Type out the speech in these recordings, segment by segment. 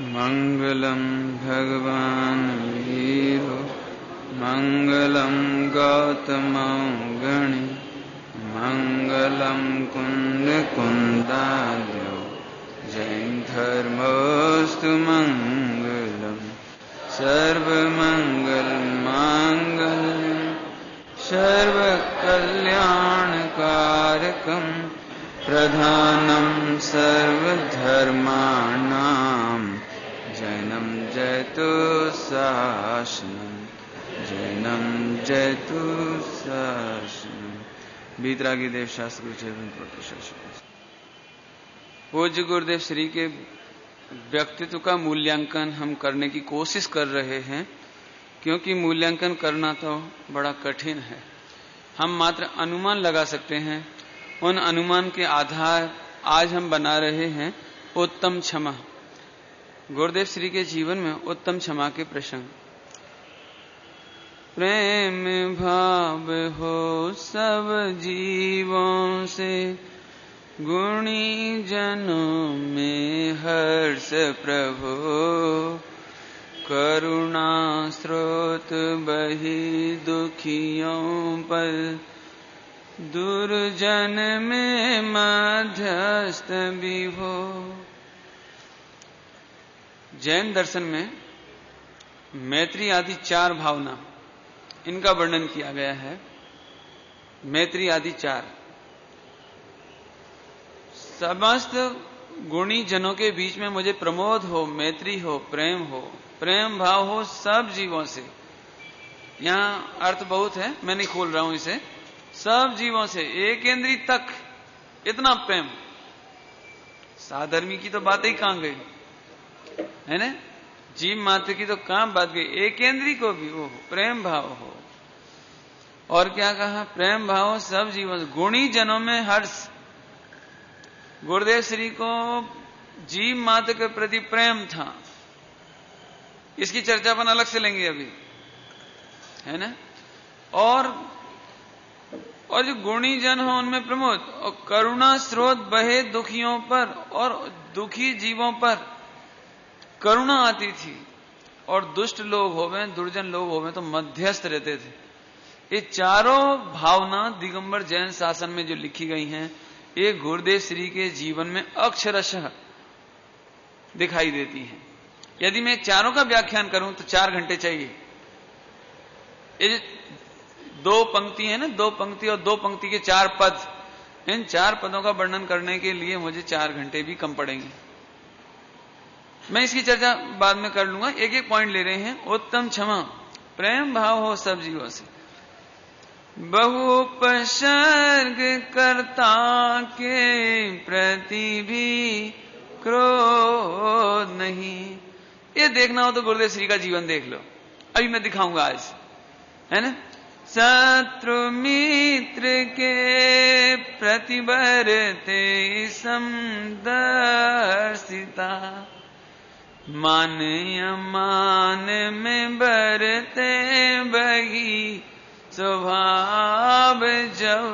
मंगलम भगवान वीरो मंगलम गौतमौगणि मंगलम कुंद कुंदाद्यो जैन धर्मोस्तु मंगलम सर्वमंगल मांगल्यम सर्वकल्याणकारकम प्रधानम सर्वधर्माणां जैनम जयतु शासनम जैनम जयतु शासनम। बीतरागी देव शास्त्र पूज्य गुरुदेव श्री के व्यक्तित्व का मूल्यांकन हम करने की कोशिश कर रहे हैं, क्योंकि मूल्यांकन करना तो बड़ा कठिन है। हम मात्र अनुमान लगा सकते हैं। उन अनुमान के आधार आज हम बना रहे हैं उत्तम क्षमा। गुरुदेव श्री के जीवन में उत्तम क्षमा के प्रसंग। प्रेम भाव हो सब जीवों से, गुणी जनों में हर्ष प्रभु, करुणा स्रोत बही दुखियों पर, दुर्जन में मध्यस्थ भी हो। जैन दर्शन में मैत्री आदि 4 भावना, इनका वर्णन किया गया है। मैत्री आदि 4 समस्त गुणी जनों के बीच में मुझे प्रमोद हो, मैत्री हो, प्रेम भाव हो सब जीवों से। यहां अर्थ बहुत है, मैं नहीं खोल रहा हूं इसे। सब जीवों से एक इंद्री तक इतना प्रेम। साधर्मी की तो बात ही कहां गई है ना, जीव मात्र की तो कहां बात गई। एक इंद्री को भी वो प्रेम भाव हो। और क्या कहा, प्रेम भाव सब जीवों से, गुणी जनों में हर्ष। गुरुदेव श्री को जीव मात्र के प्रति प्रेम था। इसकी चर्चा अपन अलग से लेंगे अभी, है ना। और जो गुणी जन हो उनमें प्रमोद, और करुणा स्रोत बहे दुखियों पर, और दुखी जीवों पर करुणा आती थी। और दुष्ट लोग होवे, दुर्जन लोग होवे तो मध्यस्थ रहते थे। ये चारों भावना दिगंबर जैन शासन में जो लिखी गई हैं, ये गुरुदेव श्री के जीवन में अक्षरशः दिखाई देती हैं। यदि मैं चारों का व्याख्यान करूं तो 4 घंटे चाहिए। ये 2 पंक्ति है ना, 2 पंक्ति और 2 पंक्ति के 4 पद, इन 4 पदों का वर्णन करने के लिए मुझे 4 घंटे भी कम पड़ेंगे। मैं इसकी चर्चा बाद में कर लूंगा। एक एक पॉइंट ले रहे हैं। उत्तम क्षमा, प्रेम भाव हो सब जीवों से, बहुपसर्ग कर्ता के प्रति भी क्रोध नहीं। ये देखना हो तो गुरुदेव श्री का जीवन देख लो, अभी मैं दिखाऊंगा आज, है ना। शत्रु मित्र के प्रति बरते समदर्शिता, मान अमान में बरते बही स्वभाव जब,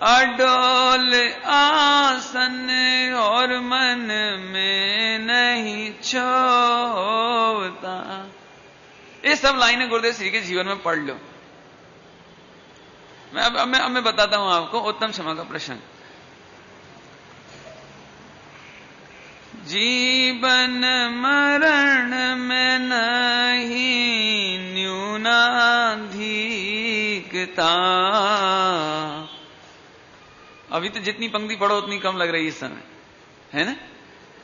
अडोल आसन और मन में नहीं छोता। ये सब लाइनें गुरुदेव श्री के जीवन में पढ़ लो। मैं बताता हूं आपको उत्तम क्षमा का प्रश्न। जीवन मरण में नहीं न्यूनाधिकता। अभी तो जितनी पंक्ति पढ़ो उतनी कम लग रही है इस समय, है ना।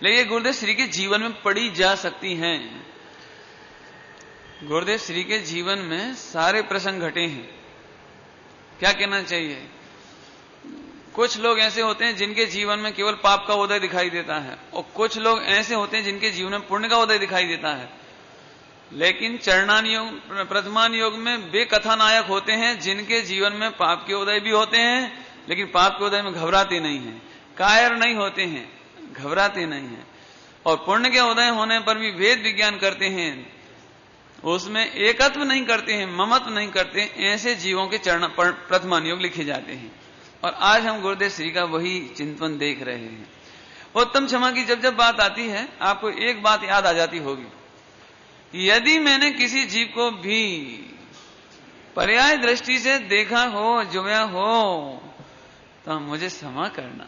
लेकिन गुरुदेव श्री के जीवन में पढ़ी जा सकती हैं। गुरुदेव श्री के जीवन में सारे प्रसंग घटे हैं। क्या कहना चाहिए, कुछ लोग ऐसे होते हैं जिनके जीवन में केवल पाप का उदय दिखाई देता है, और कुछ लोग ऐसे होते हैं जिनके जीवन में पुण्य का उदय दिखाई देता है। लेकिन चरणान योग, प्रथमान योग में वे कथानायक होते हैं जिनके जीवन में पाप के उदय भी होते हैं, लेकिन पाप के उदय में घबराते नहीं हैं, कायर नहीं होते हैं, घबराते नहीं हैं। और पुण्य के उदय होने पर भी वेद विज्ञान करते हैं, उसमें एकत्व नहीं करते हैं, ममत्व नहीं करते हैं। ऐसे जीवों के चरण प्रथमान योग लिखे जाते हैं। और आज हम गुरुदेव श्री का वही चिंतन देख रहे हैं। उत्तम क्षमा की जब जब बात आती है, आपको एक बात याद आ जाती होगी, यदि मैंने किसी जीव को भी पर्याय दृष्टि से देखा हो, जुया हो, तो मुझे क्षमा करना।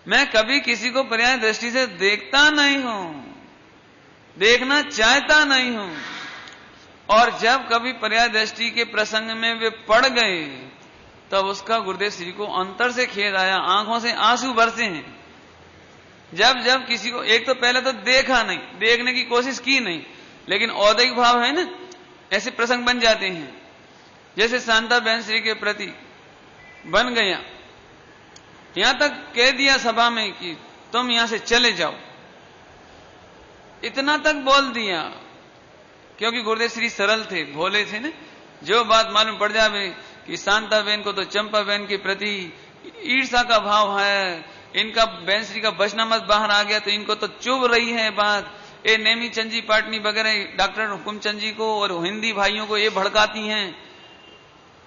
मैं कभी किसी को पर्याय दृष्टि से देखता नहीं हूं, देखना चाहता नहीं हूं, और जब कभी पर्याय दृष्टि के प्रसंग में वे पड़ गए तब उसका गुरुदेव श्री को अंतर से खेद आया, आंखों से आंसू बरसे हैं। जब जब किसी को, एक तो पहले तो देखा नहीं, देखने की कोशिश की नहीं, लेकिन औदैहिक भाव है ना, ऐसे प्रसंग बन जाते हैं। जैसे शांता बहन श्री के प्रति बन गया, यहां तक कह दिया सभा में कि तुम यहां से चले जाओ, इतना तक बोल दिया, क्योंकि गुरुदेव श्री सरल थे, भोले थे ना। जो बात मालूम पड़ जावे कि शांता बहन को तो चंपा बहन के प्रति ईर्षा का भाव है, इनका बहन श्री का वचनामृत बाहर आ गया तो इनको तो चुभ रही है बात, ये नेमी चंद जी पाटनी वगैरह डॉक्टर हुकुमचंद जी को और हिंदी भाइयों को ये भड़काती हैं,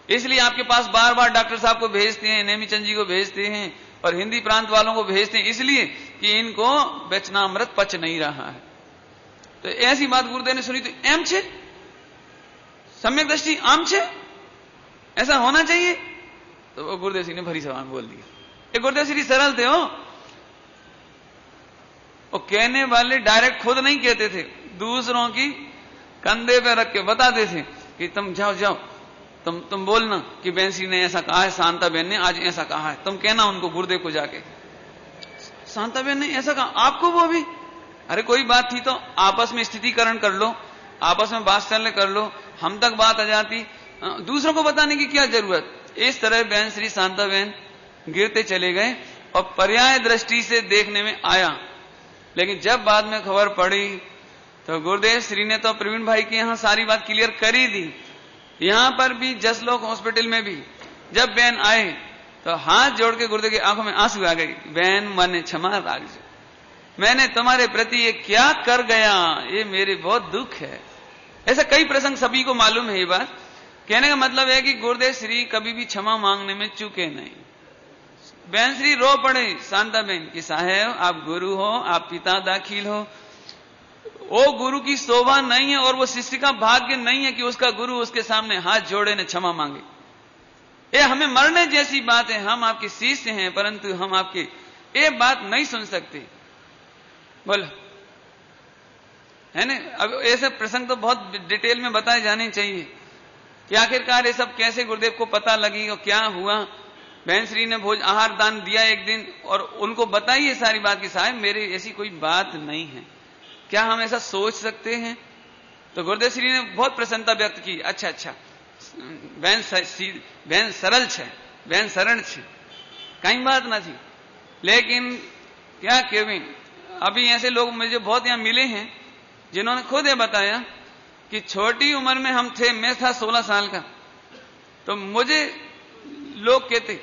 इसलिए आपके पास बार बार डॉक्टर साहब को भेजते हैं, नेमी चंद जी को भेजते हैं और हिंदी प्रांत वालों को भेजते हैं, इसलिए कि इनको वचनामृत पच नहीं रहा है। तो ऐसी बात गुरुदेव ने सुनी तो एम छे, सम्यक दृष्टि आम छे, ऐसा होना चाहिए। तो गुरुदेव श्री ने भरी सभा में बोल दिया। ये गुरुदेव श्री सरल थे हो, वो कहने वाले डायरेक्ट खुद नहीं कहते थे, दूसरों की कंधे पे रख के बताते थे कि तुम जाओ जाओ, तुम बोलना कि बहन श्री ने ऐसा कहा है, शांता बहन ने आज ऐसा कहा है, तुम कहना उनको गुरुदेव को जाके शांता बहन ने ऐसा कहा, आपको वो भी, अरे कोई बात थी तो आपस में स्थितिकरण कर लो, आपस में बात चलने कर लो, हम तक बात आ जाती, दूसरों को बताने की क्या जरूरत। इस तरह बहन श्री शांता बहन गिरते चले गए और पर्याय दृष्टि से देखने में आया। लेकिन जब बाद में खबर पड़ी तो गुरुदेव श्री ने तो प्रवीण भाई के यहां सारी बात क्लियर कर ही दी। यहां पर भी जसलोक हॉस्पिटल में भी जब बहन आए तो हाथ जोड़ के गुरुदेव की आंखों में आंसू आ गई, बहन मन क्षमा राखजो, मैंने तुम्हारे प्रति ये क्या कर गया, ये मेरे बहुत दुख है। ऐसा कई प्रसंग सभी को मालूम है। ये बात कहने का मतलब है कि गुरुदेव श्री कभी भी क्षमा मांगने में चूके नहीं। बहन श्री रो पड़े शांता बहन कि साहेब आप गुरु हो, आप पिता दाखिल हो, वो गुरु की शोभा नहीं है और वो शिष्य का भाग्य नहीं है कि उसका गुरु उसके सामने हाथ जोड़े ने क्षमा मांगे। ये हमें मरने जैसी बात है। हम आपके शिष्य हैं परंतु हम आपकी ये बात नहीं सुन सकते। बोलो है ना। अब ऐसे प्रसंग तो बहुत डिटेल में बताए जाने चाहिए कि आखिरकार ये सब कैसे गुरुदेव को पता लगी और क्या हुआ। बहन श्री ने भोज आहार दान दिया एक दिन और उनको बताई ये सारी बात कि साहब मेरे ऐसी कोई बात नहीं है, क्या हम ऐसा सोच सकते हैं। तो गुरुदेव श्री ने बहुत प्रसन्नता व्यक्त की। अच्छा अच्छा बहन सरल छे, बहन सरल छे, कई बात ना थी। लेकिन क्या कहूं, अभी ऐसे लोग मुझे बहुत यहां मिले हैं जिन्होंने खुद ये बताया कि छोटी उम्र में हम थे, मैं था 16 साल का, तो मुझे लोग कहते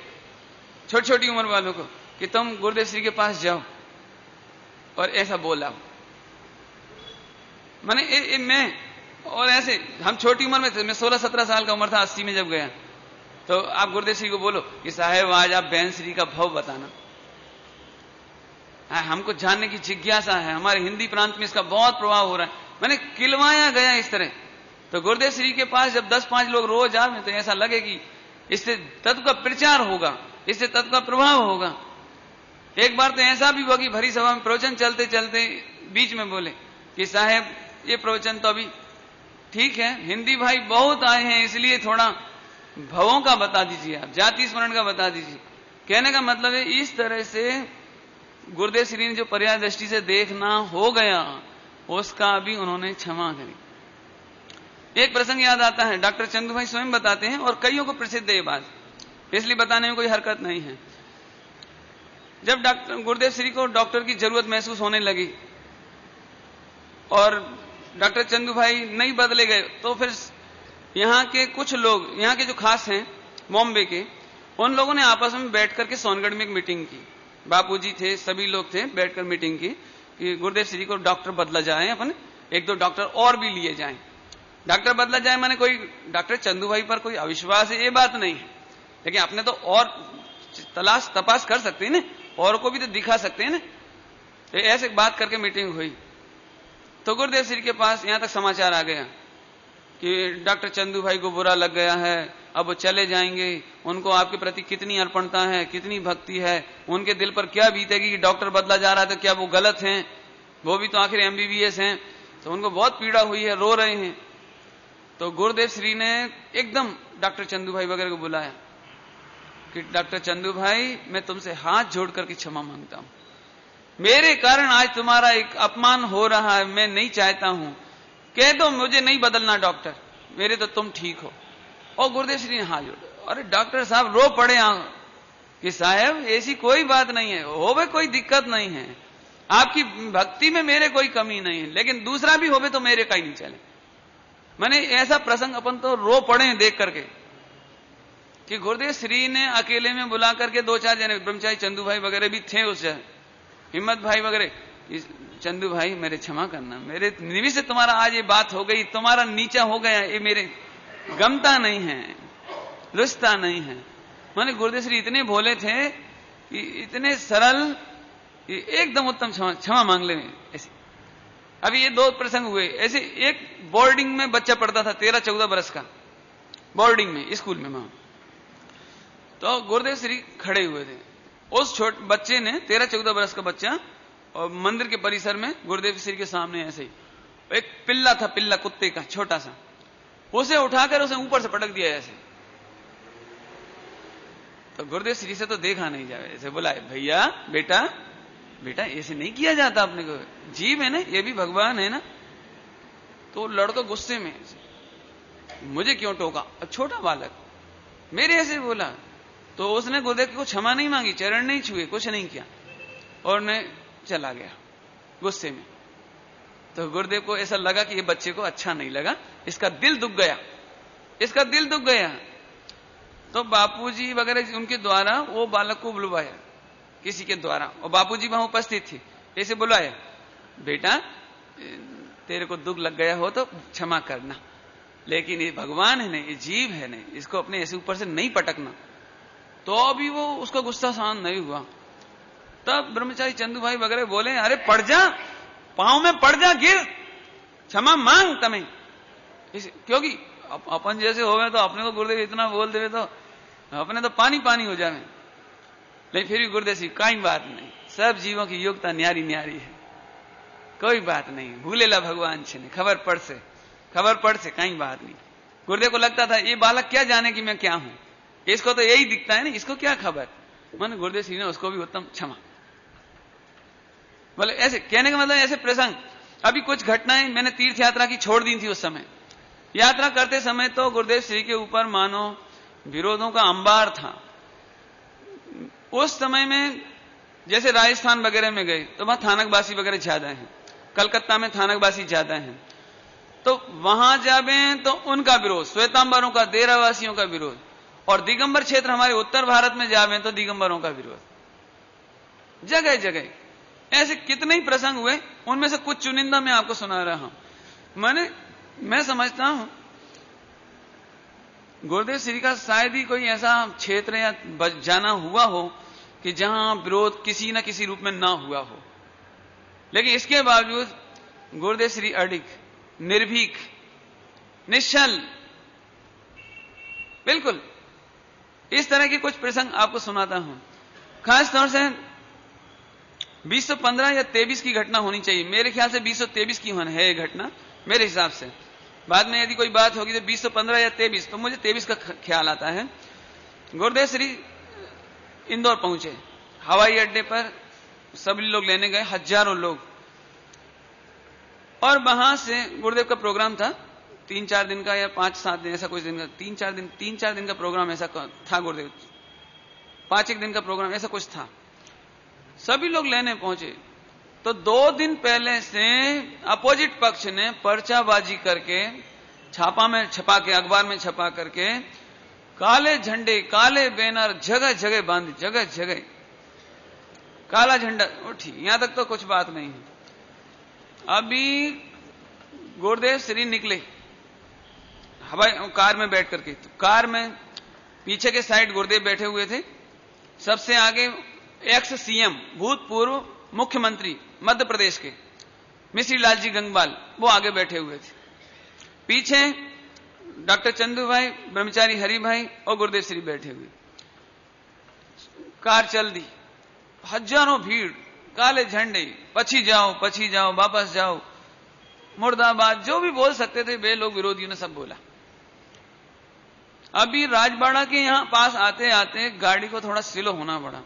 छोटी छोटी उम्र वालों को कि तुम गुरुदेव श्री के पास जाओ और ऐसा बोला। मैंने मैं और ऐसे हम छोटी उम्र में थे, मैं 16-17 साल का उम्र था 80 में जब गया, तो आप गुरुदेव श्री को बोलो कि साहेब आज आप बहन श्री का भाव बताना, हमको जानने की जिज्ञासा है, हमारे हिंदी प्रांत में इसका बहुत प्रभाव हो रहा है। मैंने किलवाया गया इस तरह। तो गुरुदेव श्री के पास जब 10-5 लोग रोज आवे तो ऐसा लगे कि इससे तत्व का प्रचार होगा, इससे तत्व का प्रभाव होगा। एक बार तो ऐसा भी हुआ कि भरी सभा में प्रवचन चलते चलते बीच में बोले कि साहेब ये प्रवचन तो अभी ठीक है, हिंदी भाई बहुत आए हैं इसलिए थोड़ा भवों का बता दीजिए, आप जाति स्मरण का बता दीजिए। कहने का मतलब है इस तरह से गुरुदेव श्री ने जो पर्याय दृष्टि से देखना हो गया उसका भी उन्होंने क्षमा करी। एक प्रसंग याद आता है, डॉक्टर चंदू भाई स्वयं बताते हैं और कईयों को प्रसिद्ध है ये बात, इसलिए बताने में कोई हरकत नहीं है। जब डॉक्टर गुरुदेव श्री को डॉक्टर की जरूरत महसूस होने लगी और डॉक्टर चंदू भाई नहीं बदले गए, तो फिर यहाँ के कुछ लोग, यहाँ के जो खास हैं बॉम्बे के, उन लोगों ने आपस में बैठ करके सोनगढ़ में एक मीटिंग की। बापूजी थे, सभी लोग थे, बैठकर मीटिंग की कि गुरुदेव श्री को डॉक्टर बदला जाए, अपने 1-2 डॉक्टर और भी लिए जाएं। डॉक्टर बदला जाए माने कोई डॉक्टर चंदू भाई पर कोई अविश्वास है ये बात नहीं है, लेकिन अपने तो और तलाश तपास कर सकते हैं ना, और को भी तो दिखा सकते हैं ना। तो ऐसे बात करके मीटिंग हुई। तो गुरुदेव श्री के पास यहां तक समाचार आ गया कि डॉक्टर चंदू भाई को बुरा लग गया है, अब वो चले जाएंगे, उनको आपके प्रति कितनी अर्पणता है, कितनी भक्ति है, उनके दिल पर क्या बीतेगी कि डॉक्टर बदला जा रहा है, तो क्या वो गलत हैं? वो भी तो आखिर MBBS हैं। तो उनको बहुत पीड़ा हुई है, रो रहे हैं। तो गुरुदेव श्री ने एकदम डॉक्टर चंदू भाई वगैरह को बुलाया कि डॉक्टर चंदू भाई, मैं तुमसे हाथ जोड़ करके क्षमा मांगता हूं, मेरे कारण आज तुम्हारा एक अपमान हो रहा है, मैं नहीं चाहता हूं, कह दो मुझे नहीं बदलना डॉक्टर, मेरे तो तुम ठीक हो। और गुरुदेव श्री ने हाथ जोड़ा। अरे डॉक्टर साहब रो पड़े कि साहब ऐसी कोई बात नहीं है, होवे कोई दिक्कत नहीं है, आपकी भक्ति में मेरे कोई कमी नहीं है, लेकिन दूसरा भी होवे तो मेरे का ही नहीं चले। मैंने ऐसा प्रसंग अपन तो रो पड़े देख करके कि गुरुदेव श्री ने अकेले में बुला करके 2-4 जने ब्रह्मचारी चंदू भाई वगैरह भी थे, उस हिम्मत भाई वगैरह, चंदू भाई मेरे क्षमा करना, मेरे निमित्त से तुम्हारा आज ये बात हो गई, तुम्हारा नीचा हो गया, ये मेरे गमता नहीं है, रुचता नहीं है। माने गुरुदेव श्री इतने भोले थे कि इतने सरल कि एकदम उत्तम क्षमा मांग ले ऐसे। अभी ये 2 प्रसंग हुए ऐसे। एक बोर्डिंग में बच्चा पढ़ता था 13-14 बरस का, बोर्डिंग में स्कूल में वहां। तो गुरुदेव श्री खड़े हुए थे, उस छोटे बच्चे ने 13-14 बरस का बच्चा, और मंदिर के परिसर में गुरुदेव श्री के सामने ऐसे ही एक पिल्ला था, पिल्ला कुत्ते का छोटा सा, उसे उठाकर उसे ऊपर से पटक दिया ऐसे। तो गुरुदेव श्री से तो देखा नहीं जाए, ऐसे बुलाए, भैया बेटा बेटा ऐसे नहीं किया जाता, अपने को जीव है ना, ये भी भगवान है ना। तो लड़का गुस्से में मुझे क्यों टोका, छोटा बालक मेरे ऐसे बोला। तो उसने गुरुदेव को क्षमा नहीं मांगी, चरण नहीं छुए, कुछ नहीं किया, और ने चला गया गुस्से में। तो गुरुदेव को ऐसा लगा कि ये बच्चे को अच्छा नहीं लगा, इसका दिल दुख गया, इसका दिल दुख गया। तो बापूजी वगैरह उनके द्वारा वो बालक को बुलवाया किसी के द्वारा, और बापूजी वहां उपस्थित थे, ऐसे बुलाया, बेटा तेरे को दुख लग गया हो तो क्षमा करना, लेकिन ये भगवान है ना, ये जीव है ना, इसको अपने ऐसे ऊपर से नहीं पटकना। तो अभी वो उसका गुस्सा शांत नहीं हुआ। तब ब्रह्मचारी चंदू भाई वगैरह बोले, अरे पड़ जा, पांव में पड़ जा, गिर, क्षमा मांग तमें, क्योंकि अपन जैसे हो गए तो अपने को गुरुदेव इतना बोल देवे तो अपने तो पानी पानी हो जाए। लेकिन फिर भी गुरुदेव जी कोई बात नहीं, सब जीवों की योग्यता न्यारी न्यारी है, कोई बात नहीं, भूलेला भगवान छे खबर पड़ से कहीं बात नहीं। गुरुदेव को लगता था ये बालक क्या जाने कि मैं क्या हूं, इसको तो यही दिखता है ना, इसको क्या खबर। मन गुरुदेव श्री ने उसको भी उत्तम क्षमा। बोले ऐसे कहने का मतलब ऐसे प्रसंग। अभी कुछ घटनाएं मैंने तीर्थ यात्रा की छोड़ दी थी। उस समय यात्रा करते समय तो गुरुदेव श्री के ऊपर मानो विरोधों का अंबार था। उस समय में जैसे राजस्थान वगैरह में गए तो वहां थानकवासी वगैरह ज्यादा हैं, कलकत्ता में थानकवासी ज्यादा हैं, तो वहां जावे तो उनका विरोध, श्वेतांबरों का, देरावासियों का विरोध, और दिगंबर क्षेत्र हमारे उत्तर भारत में जावे तो दिगंबरों का विरोध। जगह जगह ऐसे कितने ही प्रसंग हुए, उनमें से कुछ चुनिंदा मैं आपको सुना रहा हूं। मैं समझता हूं गुरुदेव श्री का शायद ही कोई ऐसा क्षेत्र या जाना हुआ हो कि जहां विरोध किसी न किसी रूप में ना हुआ हो, लेकिन इसके बावजूद गुरुदेव श्री अडिग, निर्भीक, निश्चल, बिल्कुल इस तरह के कुछ प्रसंग आपको सुनाता हूं। खास तौर से 2015 या 23 की घटना होनी चाहिए, मेरे ख्याल से 2023 की है ये घटना मेरे हिसाब से। बाद में यदि कोई बात होगी तो 2015 या 23, तो मुझे 23 का ख्याल आता है। गुरुदेव श्री इंदौर पहुंचे, हवाई अड्डे पर सभी लोग लेने गए, हजारों लोग, और वहां से गुरुदेव का प्रोग्राम था 3-4 दिन का या 5-7 दिन, ऐसा कुछ दिन का, 3-4 दिन का प्रोग्राम ऐसा था गुरुदेव, 5-1 दिन का प्रोग्राम ऐसा कुछ था। सभी लोग लेने पहुंचे तो 2 दिन पहले से अपोजिट पक्ष ने पर्चाबाजी करके छापा में छपा के, अखबार में छपा करके काले झंडे, काले बैनर जगह जगह बांधे, जगह जगह काला झंडा उठी। यहां तक तो कुछ बात नहीं है। अभी गुरुदेव श्री निकले हवाई कार में बैठ करके, तो कार में पीछे के साइड गुरुदेव बैठे हुए थे, सबसे आगे एक्स सीएम, भूतपूर्व मुख्यमंत्री मध्य प्रदेश के मिश्री लाल जी गंगवाल वो आगे बैठे हुए थे, पीछे डॉक्टर चंदू भाई, ब्रह्मचारी हरि भाई और गुरुदेव श्री बैठे हुए। कार चल दी, हजारों भीड़, काले झंडे, पछी जाओ वापस जाओ, मुर्दाबाद, जो भी बोल सकते थे वे लोग विरोधियों ने सब बोला। अभी राजबाड़ा के यहां पास आते आते गाड़ी को थोड़ा स्लो होना पड़ा।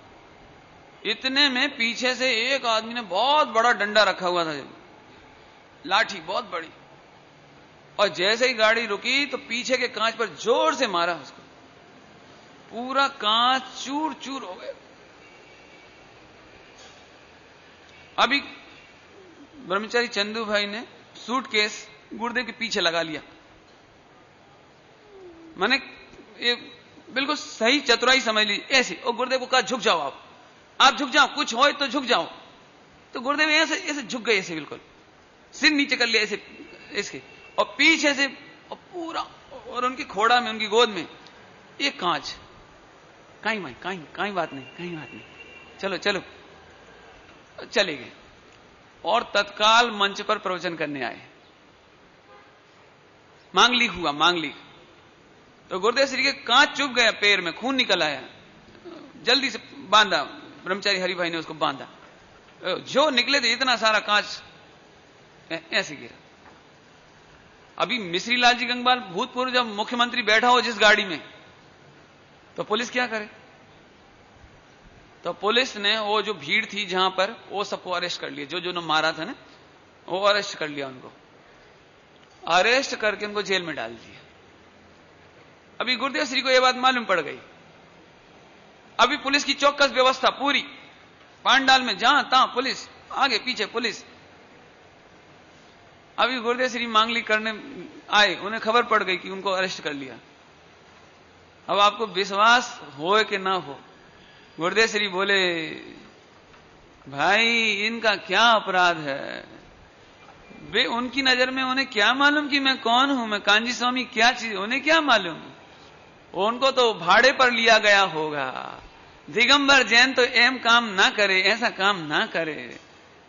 इतने में पीछे से एक आदमी ने बहुत बड़ा डंडा रखा हुआ था, लाठी बहुत बड़ी, और जैसे ही गाड़ी रुकी तो पीछे के कांच पर जोर से मारा उसको, पूरा कांच चूर चूर हो गया। अभी ब्रह्मचारी चंदू भाई ने सूटकेस गुर्दे के पीछे लगा लिया। मैंने ये बिल्कुल सही चतुराई समझ ली ऐसे, और गुर्दे को कहा झुक जाओ, आप झुक जाओ, कुछ हो तो झुक जाओ। तो गुर्दे में ऐसे ऐसे झुक गए, ऐसे बिल्कुल सिर नीचे कर लिया ऐसे इसके, और पीछे से और पूरा, और उनकी खोड़ा में, उनकी गोद में एक कांच। कहीं बात नहीं, चलो चलो, चले गए और तत्काल मंच पर प्रवचन करने आए। मांगलिक हुआ, मांगलिक। तो गुरुदेव श्री के कांच चुभ गया, पैर में खून निकल आया, जल्दी से बांधा, ब्रह्मचारी हरि भाई ने उसको बांधा। जो निकले थे इतना सारा कांच ऐसे गिरा। अभी मिश्री लाल जी गंगवाल भूतपूर्व जब मुख्यमंत्री बैठा हो जिस गाड़ी में, तो पुलिस क्या करे? तो पुलिस ने वो जो भीड़ थी जहां पर, वो सबको अरेस्ट कर लिया, जो ने मारा था ना, वो अरेस्ट कर लिया, उनको अरेस्ट करके उनको जेल में डाल दिया। अभी गुरुदेव श्री को यह बात मालूम पड़ गई। अभी पुलिस की चौकस व्यवस्था पूरी, पांडाल में जहां तहां पुलिस, आगे पीछे पुलिस। अभी गुरुदेव श्री मांगलिक करने आए, उन्हें खबर पड़ गई कि उनको अरेस्ट कर लिया। अब आपको विश्वास हो कि ना हो, गुरुदेव श्री बोले, भाई इनका क्या अपराध है? वे उनकी नजर में उन्हें क्या मालूम कि मैं कौन हूं, मैं कांजी स्वामी क्या चीज, उन्हें क्या मालूम? उनको तो भाड़े पर लिया गया होगा। दिगंबर जैन तो एम काम ना करे, ऐसा काम ना करे,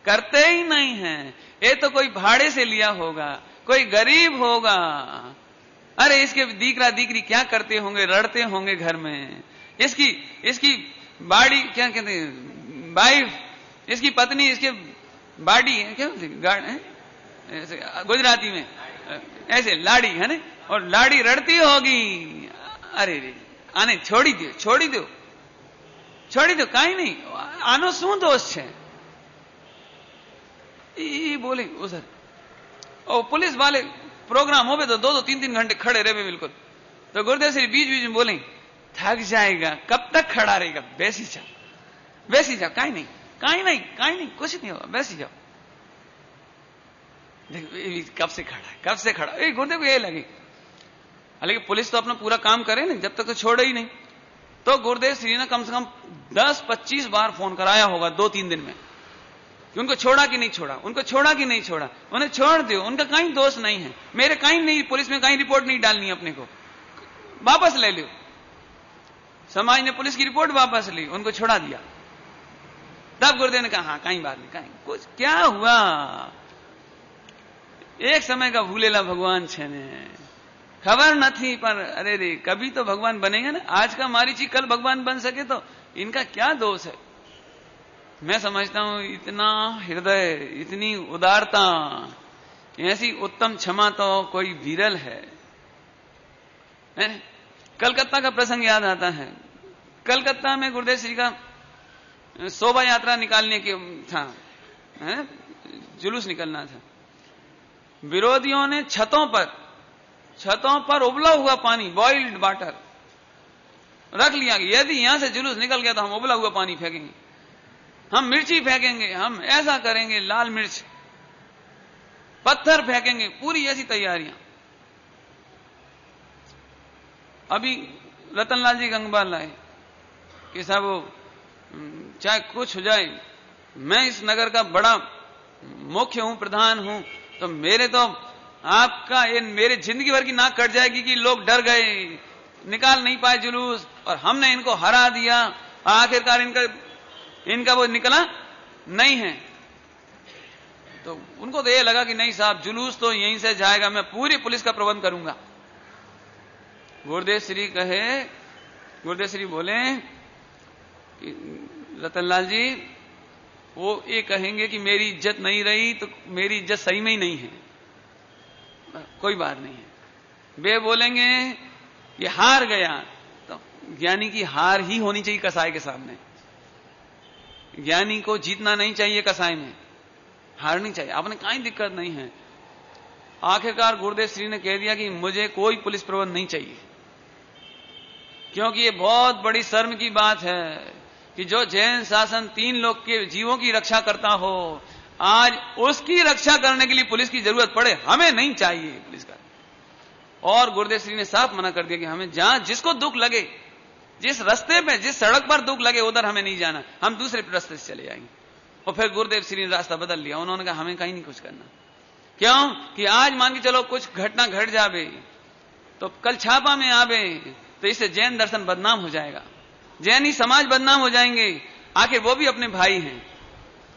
करते ही नहीं है। ये तो कोई भाड़े से लिया होगा, कोई गरीब होगा। अरे इसके दीकरा दीकरी क्या करते होंगे, रड़ते होंगे घर में। इसकी बाड़ी क्या कहते हैं, वाइफ, इसकी पत्नी, इसके बाड़ी है क्या ऐसे गुजराती में ऐसे लाड़ी है ना, और लाड़ी रड़ती होगी। अरे रे आने छोड़ी दो, कहीं नहीं, आनो शू दोष है, बोले उधर। और पुलिस वाले प्रोग्राम हो तो 2-2, 3-3 घंटे खड़े रहे बिल्कुल। तो गुरुदेव श्री बीच बीच में बोले, थक जाएगा, कब तक खड़ा रहेगा, बैसी जाओ, कहीं नहीं, कुछ नहीं होगा, बैसी जाओ। देखो कब से खड़ा है, गुरुदेव को यही लगे। हालांकि पुलिस तो अपना पूरा काम करे ना, जब तक तो छोड़े ही नहीं। तो गुरुदेव श्री ने कम से कम 10-25 बार फोन कराया होगा 2-3 दिन में, कि उनको छोड़ा कि नहीं छोड़ा, उन्हें छोड़ दो, उनका कहीं दोष नहीं है, मेरे कहीं नहीं, पुलिस में कहीं रिपोर्ट नहीं डालनी अपने को, वापस ले लो। समाज ने पुलिस की रिपोर्ट वापस ली, उनको छोड़ा दिया। तब गुरुदेव ने कहा, हाँ कहीं बात नहीं, कहीं कुछ क्या हुआ, एक समय का भूलेला भगवान छे ने, खबर न थी, पर अरे रे कभी तो भगवान बनेगा ना। आज का मारीची कल भगवान बन सके तो इनका क्या दोष है? मैं समझता हूं इतना हृदय, इतनी उदारता, ऐसी उत्तम क्षमा तो कोई विरल है। कलकत्ता का प्रसंग याद आता है। कलकत्ता में गुरुदेव श्री का शोभा यात्रा निकालने के था, जुलूस निकलना था। विरोधियों ने छतों पर उबला हुआ पानी, बॉइल्ड वाटर रख लिया कि यदि यहां से जुलूस निकल गया तो हम उबला हुआ पानी फेंकेंगे, हम मिर्ची फेंकेंगे, हम ऐसा करेंगे, लाल मिर्च, पत्थर फेंकेंगे, पूरी ऐसी तैयारियां। अभी रतनलाल जी गंगवाल आए कि साहब चाहे कुछ हो जाए, मैं इस नगर का बड़ा मुख्य हूं, प्रधान हूं, तो मेरे तो आपका ये मेरे जिंदगी भर की नाक कट जाएगी कि लोग डर गए, निकाल नहीं पाए जुलूस, और हमने इनको हरा दिया, आखिरकार इनका वो निकला नहीं है। तो उनको तो ये लगा कि नहीं साहब, जुलूस तो यहीं से जाएगा, मैं पूरी पुलिस का प्रबंध करूंगा। गुरुदेव श्री बोले कि रतनलाल जी, वो ये कहेंगे कि मेरी इज्जत नहीं रही तो मेरी इज्जत सही में ही नहीं है, कोई बात नहीं है। वे बोलेंगे कि हार गया, तो ज्ञानी की हार ही होनी चाहिए कसाई के सामने। ज्ञानी को जीतना नहीं चाहिए, कसाई में हारनी चाहिए। आपने कहीं दिक्कत नहीं है। आखिरकार गुरुदेव श्री ने कह दिया कि मुझे कोई पुलिस प्रबंध नहीं चाहिए, क्योंकि ये बहुत बड़ी शर्म की बात है कि जो जैन शासन 3 लोग के जीवों की रक्षा करता हो, आज उसकी रक्षा करने के लिए पुलिस की जरूरत पड़े, हमें नहीं चाहिए पुलिस का। और गुरुदेव श्री ने साफ मना कर दिया कि हमें जहां जिसको दुख लगे, जिस रास्ते पे, जिस सड़क पर दुख लगे, उधर हमें नहीं जाना, हम दूसरे रास्ते से चले जाएंगे। और फिर गुरुदेव श्री ने रास्ता बदल लिया। उन्होंने कहा हमें कहीं नहीं कुछ करना। क्यों कि आज मान के चलो कुछ घटना घट जावे तो कल छापा में आवे तो इससे जैन दर्शन बदनाम हो जाएगा, जैनी समाज बदनाम हो जाएंगे। आखिर वो भी अपने भाई हैं,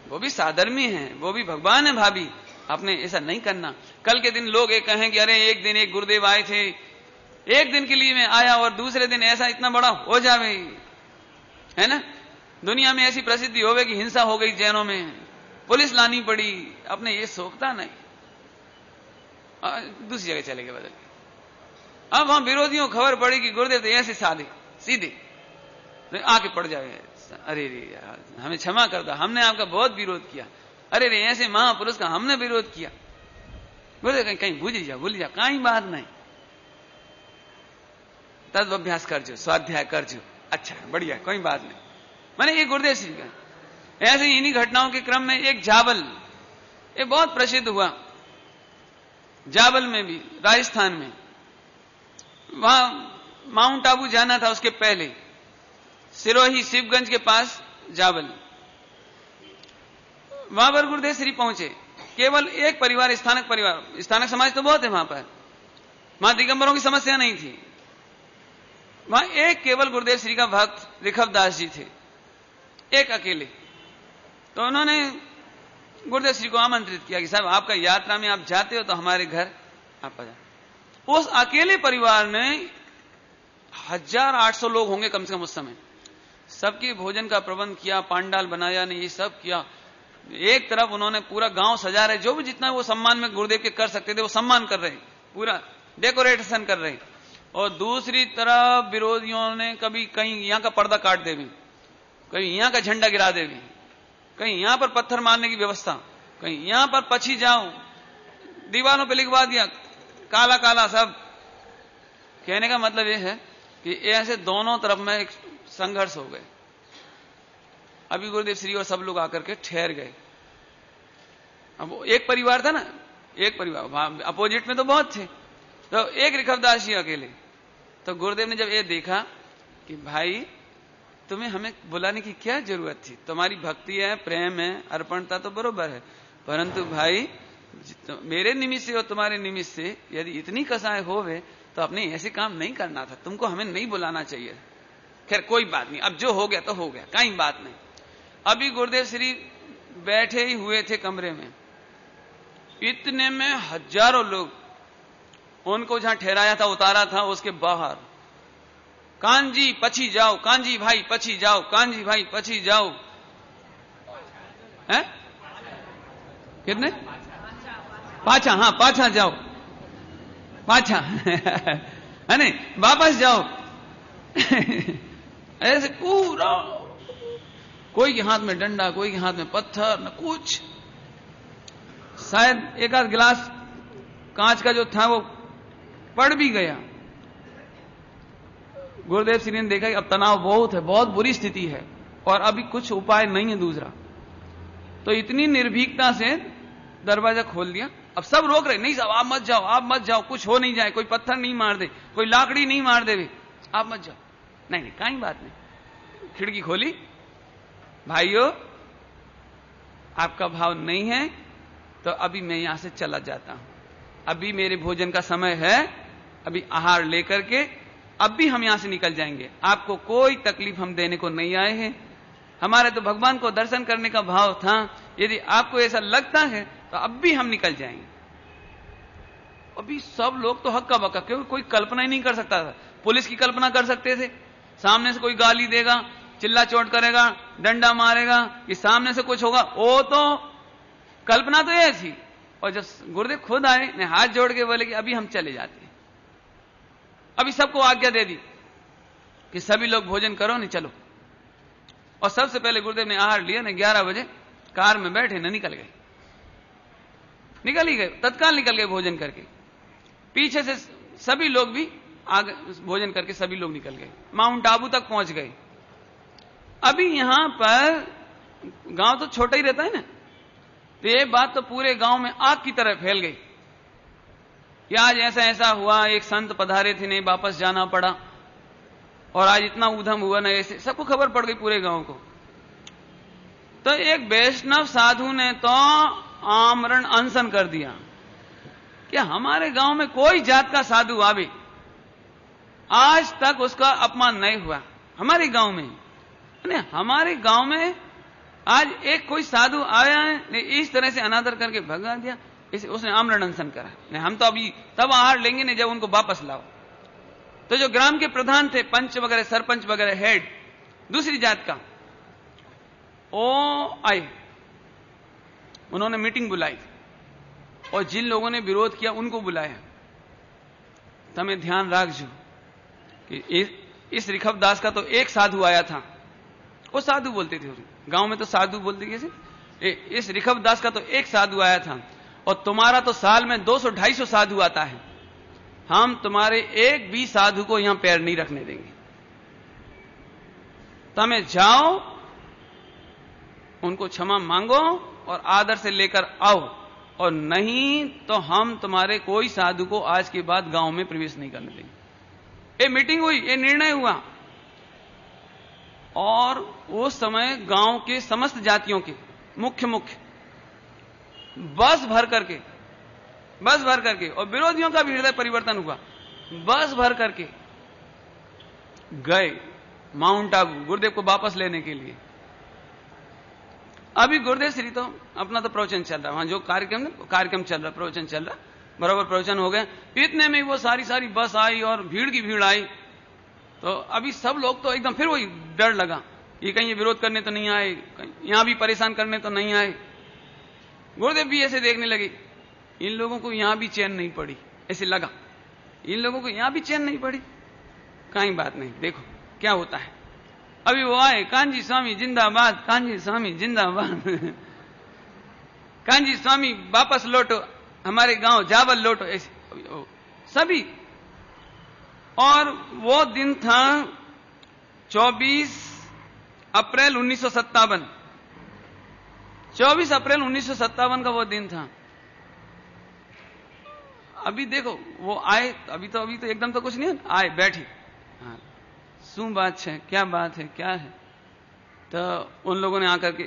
वो भी साधर्मी हैं, वो भी भगवान है भाभी। आपने ऐसा नहीं करना। कल के दिन लोग एक कहें कि अरे एक दिन एक गुरुदेव आए थे, एक दिन के लिए मैं आया और दूसरे दिन ऐसा इतना बड़ा हो जावे, है ना। दुनिया में ऐसी प्रसिद्धि होवे कि हिंसा हो गई जैनों में, पुलिस लानी पड़ी। अपने ये सोचता नहीं, दूसरी जगह चले गए बदल के। अब वहां विरोधियों को खबर पड़ी कि गुरुदेव तो ऐसे साधे सीधे आके पड़ जाए, अरे रे यार हमें क्षमा कर दो, हमने आपका बहुत विरोध किया, अरे रे ऐसे महापुरुष का हमने विरोध किया। गुरुदेव कहीं भूल जा कहीं बात नहीं, तद अभ्यास करजो, स्वाध्याय करजो, अच्छा बढ़िया, कोई बात नहीं। मैंने ये गुरुदेव श्री का ऐसे ही इन्हीं घटनाओं के क्रम में एक जावल, ये बहुत प्रसिद्ध हुआ। जावल में भी, राजस्थान में, वहां माउंट आबू जाना था, उसके पहले सिरोही शिवगंज के पास जावल, वहां पर गुरुदेव श्री पहुंचे। केवल एक परिवार, स्थानक समाज तो बहुत है वहां पर, वहां दिगंबरों की समस्या नहीं थी। वहां एक केवल गुरुदेव श्री का भक्त ऋखवदास जी थे, एक अकेले। तो उन्होंने गुरुदेव श्री को आमंत्रित किया कि साहब आपका यात्रा में आप जाते हो तो हमारे घर आप आ जाओ। उस अकेले परिवार ने 1800 लोग होंगे कम से कम उस समय, सबके भोजन का प्रबंध किया, पांडाल बनाया, ने ये सब किया। एक तरफ उन्होंने पूरा गांव सजा रहे, जो भी जितना वो सम्मान में गुरुदेव के कर सकते थे वो सम्मान कर रहे, पूरा डेकोरेशन कर रहे। और दूसरी तरफ विरोधियों ने कभी कहीं यहां का पर्दा काट देवी, कहीं यहां का झंडा गिरा देवी, कहीं यहां पर पत्थर मारने की व्यवस्था, कहीं यहां पर पछी जाओ, दीवारों पे लिखवा दिया काला काला सब। कहने का मतलब यह है कि ऐसे दोनों तरफ में एक संघर्ष हो गए। अभी गुरुदेव श्री और सब लोग आकर के ठहर गए। अब एक परिवार था ना, एक परिवार, वहां अपोजिट में तो बहुत थे, तो एक ऋखवदास जी अकेले। तो गुरुदेव ने जब ये देखा कि भाई तुम्हें हमें बुलाने की क्या जरूरत थी, तुम्हारी भक्ति है, प्रेम है, अर्पणता तो बरोबर है, परंतु भाई मेरे निमित्त से और तुम्हारे निमित्त से यदि इतनी कसाय होवे तो अपने ऐसे काम नहीं करना था, तुमको हमें नहीं बुलाना चाहिए। खैर कोई बात नहीं, अब जो हो गया तो हो गया, कहीं बात नहीं। अभी गुरुदेव श्री बैठे ही हुए थे कमरे में, इतने में हजारों लोग उनको जहां ठहराया था, उतारा था, उसके बाहर कांजी पछी जाओ, कांजी भाई पछी जाओ, कांजी भाई पछी जाओ। हैं कितने? पाछा, हाँ पाछा जाओ, पाछा है नहीं, वापस जाओ ऐसे पूरा, कोई के हाथ में डंडा, कोई के हाथ में पत्थर, न कुछ। शायद एक आध गिलास कांच का जो था वो पड़ भी गया। गुरुदेव श्री ने देखा कि अब तनाव बहुत है, बहुत बुरी स्थिति है और अभी कुछ उपाय नहीं है दूसरा। तो इतनी निर्भीकता से दरवाजा खोल दिया। अब सब रोक रहे, नहीं साहब आप मत जाओ, आप मत जाओ, कुछ हो नहीं जाए, कोई पत्थर नहीं मार दे, कोई लाकड़ी नहीं मार दे, आप मत जाओ। नहीं नहीं कहीं बात नहीं। खिड़की खोली, भाइयों आपका भाव नहीं है तो अभी मैं यहां से चला जाता हूं, अभी मेरे भोजन का समय है, अभी आहार लेकर के अब भी हम यहां से निकल जाएंगे, आपको कोई तकलीफ हम देने को नहीं आए हैं, हमारे तो भगवान को दर्शन करने का भाव था। यदि आपको ऐसा लगता है तो अब भी हम निकल जाएंगे। अभी सब लोग तो हक्का बक्का, क्योंकि कोई कल्पना ही नहीं कर सकता था। पुलिस की कल्पना कर सकते थे, सामने से कोई गाली देगा, चिल्ला चोट करेगा, डंडा मारेगा, कि सामने से कुछ होगा, वो तो कल्पना तो ये थी। और जब गुरुदेव खुद आए ने हाथ जोड़ के बोले कि अभी हम चले जाते हैं, अभी सबको आज्ञा दे दी कि सभी लोग भोजन करो, नहीं चलो। और सबसे पहले गुरुदेव ने आहार लिया, ने 11 बजे कार में बैठे न निकल गए, निकल ही गए, तत्काल निकल गए भोजन करके। पीछे से सभी लोग भी आगे भोजन करके सभी लोग निकल गए, माउंट आबू तक पहुंच गए। अभी यहां पर गांव तो छोटा ही रहता है ना, तो ये बात तो पूरे गांव में आग की तरह फैल गई कि आज ऐसा ऐसा हुआ, एक संत पधारे थे, नहीं वापस जाना पड़ा, और आज इतना उधम हुआ ना, ऐसे सबको खबर पड़ गई पूरे गांव को। तो एक वैष्णव साधु ने तो आमरण अनशन कर दिया कि हमारे गांव में कोई जात का साधु आवे, आज तक उसका अपमान नहीं हुआ हमारे गांव में। हमारे गांव में आज एक कोई साधु आया है, इस तरह से अनादर करके भगा दिया, इसे उसने आमरण अनशन करा। नहीं, हम तो अभी तब आहार लेंगे नहीं जब उनको वापस लाओ। तो जो ग्राम के प्रधान थे, पंच वगैरह, सरपंच वगैरह, हेड दूसरी जात का, वो आए, उन्होंने मीटिंग बुलाई और जिन लोगों ने विरोध किया उनको बुलाया। तमें ध्यान रखजो कि इस ऋखभ दास का तो एक साधु आया था, वो साधु बोलते थे गांव में, तो साधु बोलते कैसे, इस ऋखभ दास का तो एक साधु आया था, और तुम्हारा तो साल में 200-250 साधु आता है, हम तुम्हारे एक भी साधु को यहां पैर नहीं रखने देंगे। तमें जाओ, उनको क्षमा मांगो और आदर से लेकर आओ, और नहीं तो हम तुम्हारे कोई साधु को आज के बाद गांव में प्रवेश नहीं करने देंगे। ये मीटिंग हुई, ये निर्णय हुआ, और उस समय गांव के समस्त जातियों के मुख्य बस भर करके, और विरोधियों का भी हृदय परिवर्तन हुआ, बस भर करके गए माउंट आबू गुरुदेव को वापस लेने के लिए। अभी गुरुदेव श्री तो अपना तो प्रवचन चल रहा, वहां जो कार्यक्रम चल रहा, प्रवचन चल रहा, बराबर प्रवचन हो गया। इतने में वो सारी बस आई और भीड़ की भीड़ आई। तो अभी सब लोग तो एकदम फिर वही डर लगा, ये कहीं ये विरोध करने तो नहीं आए, यहां भी परेशान करने तो नहीं आए। गुरुदेव भी ऐसे देखने लगे, इन लोगों को यहां भी चैन नहीं पड़ी, ऐसे लगा इन लोगों को यहां भी चैन नहीं पड़ी। कहीं बात नहीं, देखो क्या होता है। अभी वो आए, कांजी स्वामी जिंदाबाद, कांजी स्वामी जिंदाबाद, कांजी स्वामी वापस लौटो, हमारे गांव जावल लौटो, ऐसे सभी। और वो दिन था 24 अप्रैल 1957, 24 अप्रैल 1957 का वो दिन था। अभी देखो वो आए, अभी तो एकदम तो कुछ नहीं है, आए बैठे, हाँ शू बात है, क्या बात है, क्या है। तो उन लोगों ने आकर के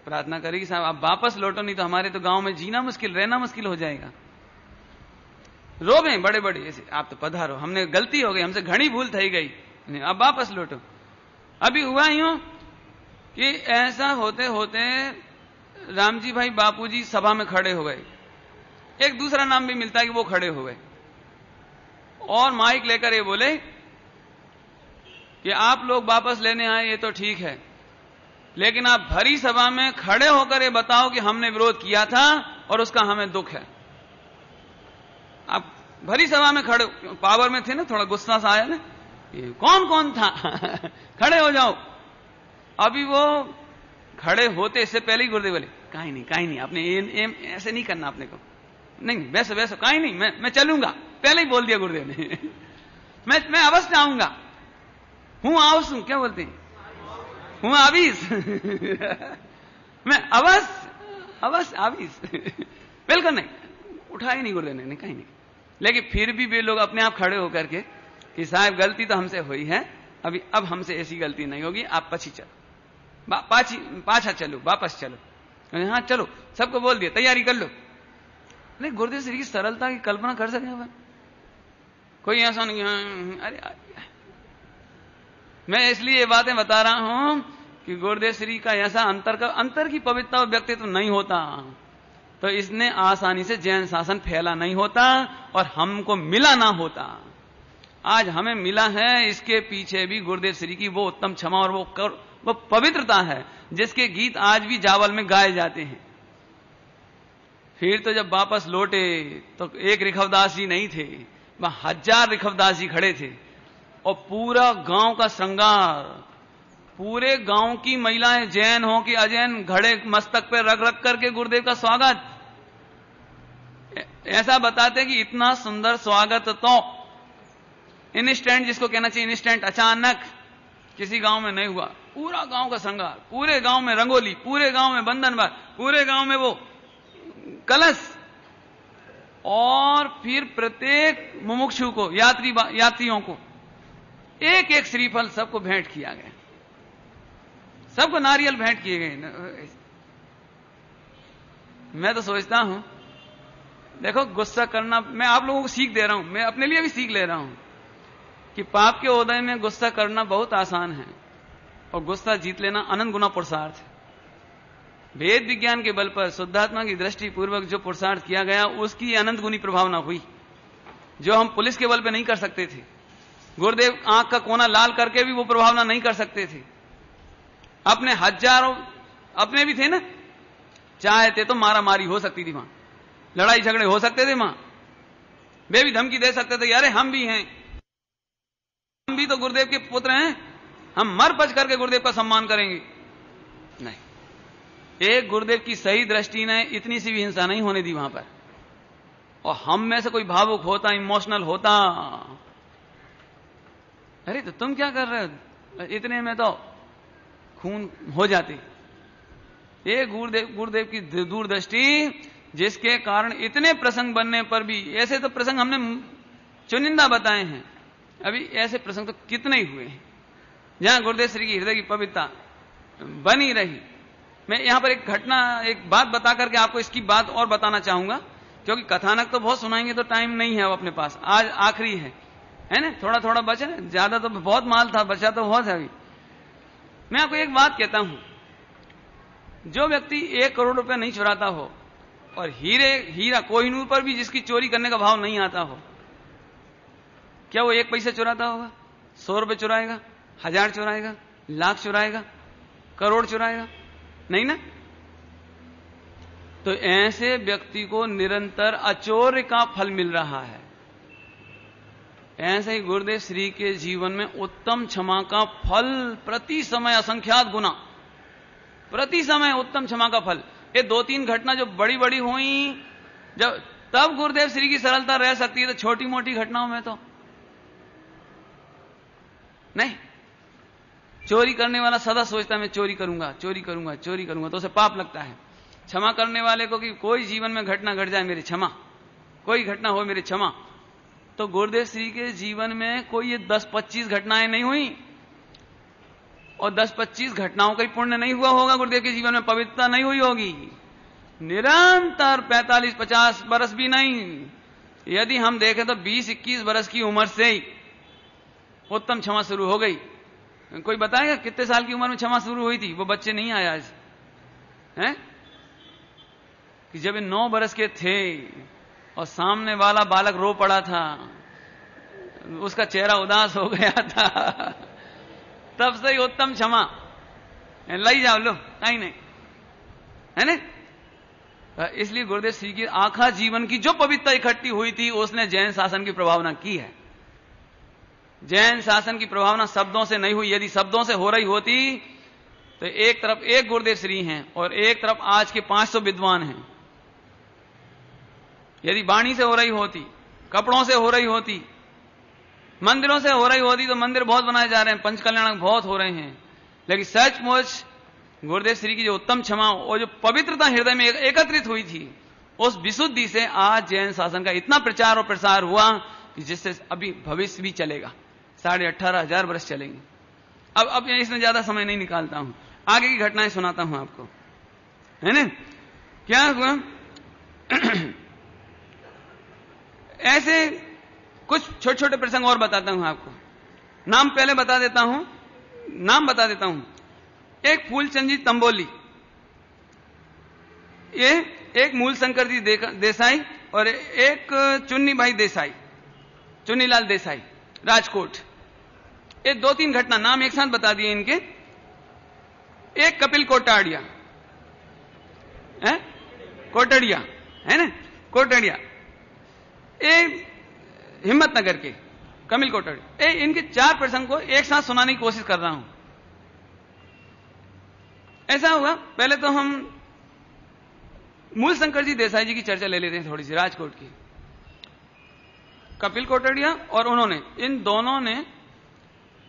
प्रार्थना करी कि साहब आप वापस लौटो, नहीं तो हमारे तो गांव में जीना मुश्किल, रहना मुश्किल हो जाएगा। रोवे बड़े बड़े ऐसे, आप तो पधारो, हमने गलती हो गई, हमसे घनी भूल थी गई, अब वापस लौटो। अभी हुआ यूं कि ऐसा होते होते रामजी भाई बापूजी सभा में खड़े हो गए, एक दूसरा नाम भी मिलता है कि वो खड़े हो गए, और माइक लेकर ये बोले कि आप लोग वापस लेने आए ये तो ठीक है, लेकिन आप भरी सभा में खड़े होकर ये बताओ कि हमने विरोध किया था और उसका हमें दुख है। आप भरी सभा में खड़े, पावर में थे ना, थोड़ा गुस्सा सा आया ना, ये कौन था खड़े हो जाओ। अभी वो खड़े होते इससे पहले ही गुरुदेव बोले कहीं नहीं, आपने ऐसे नहीं करना, आपने को नहीं, वैसे कहीं नहीं, मैं चलूंगा, पहले ही बोल दिया गुरुदेव ने मैं अवश्य आऊंगा, हूं आवस हूं, क्या बोलते हैं, हूं आवीस मैं अवश्य आवीस बिल्कुल नहीं, उठाई नहीं गुरुदेव ने, कहीं नहीं। लेकिन फिर भी वे लोग अपने आप खड़े होकर के कि साहब गलती तो हमसे हुई है, अब हमसे ऐसी गलती नहीं होगी, आप पछी चलो, पाछा चलो, वापस चलो। हाँ चलो, सबको बोल दिया, तैयारी कर लो। नहीं, गुरुदेव श्री की सरलता की कल्पना कर सके आप? कोई ऐसा नहीं। अरे मैं इसलिए ये बातें बता रहा हूं कि गुरुदेव श्री का ऐसा अंतर की पवित्रता और व्यक्तित्व नहीं होता तो इसने आसानी से जैन शासन फैला नहीं होता और हमको मिला ना होता। आज हमें मिला है, इसके पीछे भी गुरुदेव श्री की वो उत्तम क्षमा और वो पवित्रता है जिसके गीत आज भी जावल में गाए जाते हैं। फिर तो जब वापस लौटे तो एक ऋखवदास जी नहीं थे, वहां 1000 ऋखवदास जी खड़े थे और पूरा गांव का श्रृंगार, पूरे गांव की महिलाएं जैन हो कि अजैन घड़े मस्तक पे रख रख करके गुरुदेव का स्वागत। ऐसा बताते कि इतना सुंदर स्वागत तो इंस्टेंट, जिसको कहना चाहिए इंस्टेंट, अचानक किसी गांव में नहीं हुआ। पूरा गांव का श्रृंगार, पूरे गांव में रंगोली, पूरे गांव में बंधन बार, पूरे गांव में वो कलश, और फिर प्रत्येक मुमुक्षु को, यात्रियों को एक एक श्रीफल सबको भेंट किया गया, सबको नारियल भेंट किए गए। मैं तो सोचता हूं, देखो गुस्सा करना, मैं आप लोगों को सीख दे रहा हूं, मैं अपने लिए भी सीख ले रहा हूं कि पाप के उदय में गुस्सा करना बहुत आसान है और गुस्सा जीत लेना अनंत गुना पुरुषार्थ है। वेद विज्ञान के बल पर शुद्धात्मा की दृष्टि पूर्वक जो पुरुषार्थ किया गया उसकी अनंत गुनी प्रभावना हुई, जो हम पुलिस के बल पर नहीं कर सकते थे। गुरुदेव आंख का कोना लाल करके भी वो प्रभावना नहीं कर सकते थे। अपने हजारों अपने भी थे ना, चाहते तो मारा मारी हो सकती थी, वहां लड़ाई झगड़े हो सकते थे, वहां वे भी धमकी दे सकते थे, अरे हम भी हैं, हम भी तो गुरुदेव के पुत्र हैं, हम मर पच करके गुरुदेव का सम्मान करेंगे। नहीं, एक गुरुदेव की सही दृष्टि ने इतनी सी भी हिंसा नहीं होने दी वहां पर। और हम में से कोई भावुक होता, इमोशनल होता, अरे तो तुम क्या कर रहे हो, इतने में तो खून हो जाती। ये गुरुदेव की दूरदृष्टि, जिसके कारण इतने प्रसंग बनने पर भी, ऐसे तो प्रसंग हमने चुनिंदा बताए हैं, अभी ऐसे प्रसंग तो कितने ही हुए हैं जहां गुरुदेव श्री की हृदय की पवित्रता बनी रही। मैं यहां पर एक घटना, एक बात बता करके आपको इसकी बात और बताना चाहूंगा, क्योंकि कथानक तो बहुत सुनाएंगे तो टाइम नहीं है अब अपने पास, आज आखिरी है ना, थोड़ा थोड़ा बचा, ज्यादा तो बहुत माल था, बचा तो बहुत है अभी। मैं आपको एक बात कहता हूं, जो व्यक्ति 1 करोड़ रुपए नहीं चुराता हो और हीरा कोहिनूर पर भी जिसकी चोरी करने का भाव नहीं आता हो, क्या वो 1 पैसा चुराता होगा? 100 रुपए चुराएगा, 1000 चुराएगा, लाख चुराएगा, करोड़ चुराएगा? नहीं ना। तो ऐसे व्यक्ति को निरंतर अचौर्य का फल मिल रहा है। ऐसे ही गुरुदेव श्री के जीवन में उत्तम क्षमा का फल प्रति समय असंख्यात गुना, प्रति समय उत्तम क्षमा का फल। ये 2-3 घटना जो बड़ी बड़ी हुई, जब तब गुरुदेव श्री की सरलता रह सकती है, तो छोटी मोटी घटनाओं में तो नहीं। चोरी करने वाला सदा सोचता है मैं चोरी करूंगा, चोरी करूंगा, चोरी करूंगा, तो उसे पाप लगता है। क्षमा करने वाले को कि कोई जीवन में घटना घट जाए मेरी क्षमा, कोई घटना हो मेरी क्षमा। तो गुरुदेव श्री के जीवन में कोई ये 10-25 घटनाएं नहीं हुई, और 10-25 घटनाओं का ही पुण्य नहीं हुआ होगा, गुरुदेव के जीवन में पवित्रता नहीं हुई होगी। निरंतर 45-50 बरस भी नहीं, यदि हम देखें तो 20-21 बरस की उम्र से ही उत्तम क्षमा शुरू हो गई। कोई बताएगा कितने साल की उम्र में क्षमा शुरू हुई थी? वो बच्चे नहीं आए आज हैं, कि जब 9 बरस के थे और सामने वाला बालक रो पड़ा था, उसका चेहरा उदास हो गया था, तब से ही उत्तम क्षमा लाई जाओ, लो कहीं नहीं, है ना। इसलिए गुरुदेव श्री की आखा जीवन की जो पवित्रता इकट्ठी हुई थी, उसने जैन शासन की प्रभावना की है। जैन शासन की प्रभावना शब्दों से नहीं हुई। यदि शब्दों से हो रही होती तो एक तरफ एक गुरुदेव श्री हैं और एक तरफ आज के 500 विद्वान हैं। यदि वाणी से हो रही होती, कपड़ों से हो रही होती, मंदिरों से हो रही होती, तो मंदिर बहुत बनाए जा रहे हैं, पंचकल्याणक बहुत हो रहे हैं, लेकिन सचमुच गुरुदेव श्री की जो उत्तम क्षमा और जो पवित्रता हृदय में एकत्रित हुई थी, उस विशुद्धि से आज जैन शासन का इतना प्रचार और प्रसार हुआ कि जिससे अभी भविष्य भी चलेगा, 18,500 वर्ष चलेंगे। अब इसमें ज्यादा समय नहीं निकालता हूं, आगे की घटनाएं सुनाता हूं आपको, है ना। क्या हुआ ऐसे कुछ छोटे छोटे प्रसंग और बताता हूं आपको। नाम पहले बता देता हूं, नाम बता देता हूं। एक फूलचंद जी तंबोली, ये एक मूलशंकर जी देसाई और एक चुन्नी भाई देसाई, चुन्नीलाल देसाई, राजकोट। ये 2-3 घटना नाम एक साथ बता दिए इनके। एक कपिल कोटाड़िया है, कोटड़िया है ना, कोटड़िया, एक हिम्मतनगर के कपिल कोटड़िया। इनके 4 प्रसंग को एक साथ सुनाने की कोशिश कर रहा हूं। ऐसा हुआ, पहले तो हम मूलशंकर जी देसाई जी की चर्चा ले लेते हैं थोड़ी सी, राजकोट की। कपिल कोटड़िया और उन्होंने, इन दोनों ने,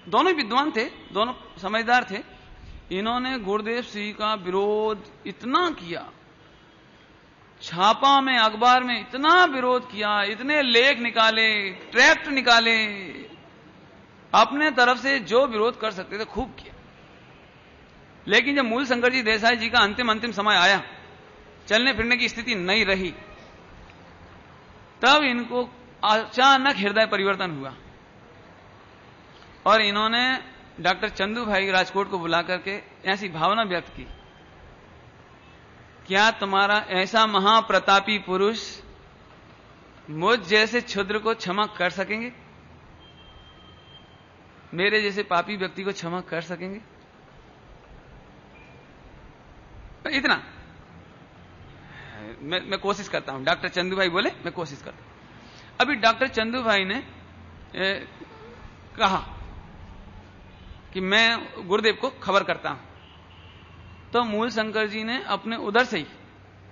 दोनों विद्वान थे, दोनों समझदार थे। इन्होंने गुरुदेव सिंह का विरोध इतना किया, छापा में, अखबार में इतना विरोध किया, इतने लेख निकाले, ट्रैक्ट निकाले, अपने तरफ से जो विरोध कर सकते थे खूब किया। लेकिन जब मूलशंकर जी देसाई जी का अंतिम समय आया, चलने फिरने की स्थिति नहीं रही, तब इनको अचानक हृदय परिवर्तन हुआ और इन्होंने डॉक्टर चंदू भाई राजकोट को बुला करके ऐसी भावना व्यक्त की, क्या तुम्हारा ऐसा महाप्रतापी पुरुष मुझ जैसे क्षुद्र को क्षमा कर सकेंगे? मेरे जैसे पापी व्यक्ति को क्षमा कर सकेंगे? इतना मैं कोशिश करता हूं। डॉक्टर चंदू भाई बोले, मैं कोशिश करता हूं। अभी डॉक्टर चंदू भाई ने कहा कि मैं गुरुदेव को खबर करता हूं, तो मूलशंकर जी ने अपने उधर से ही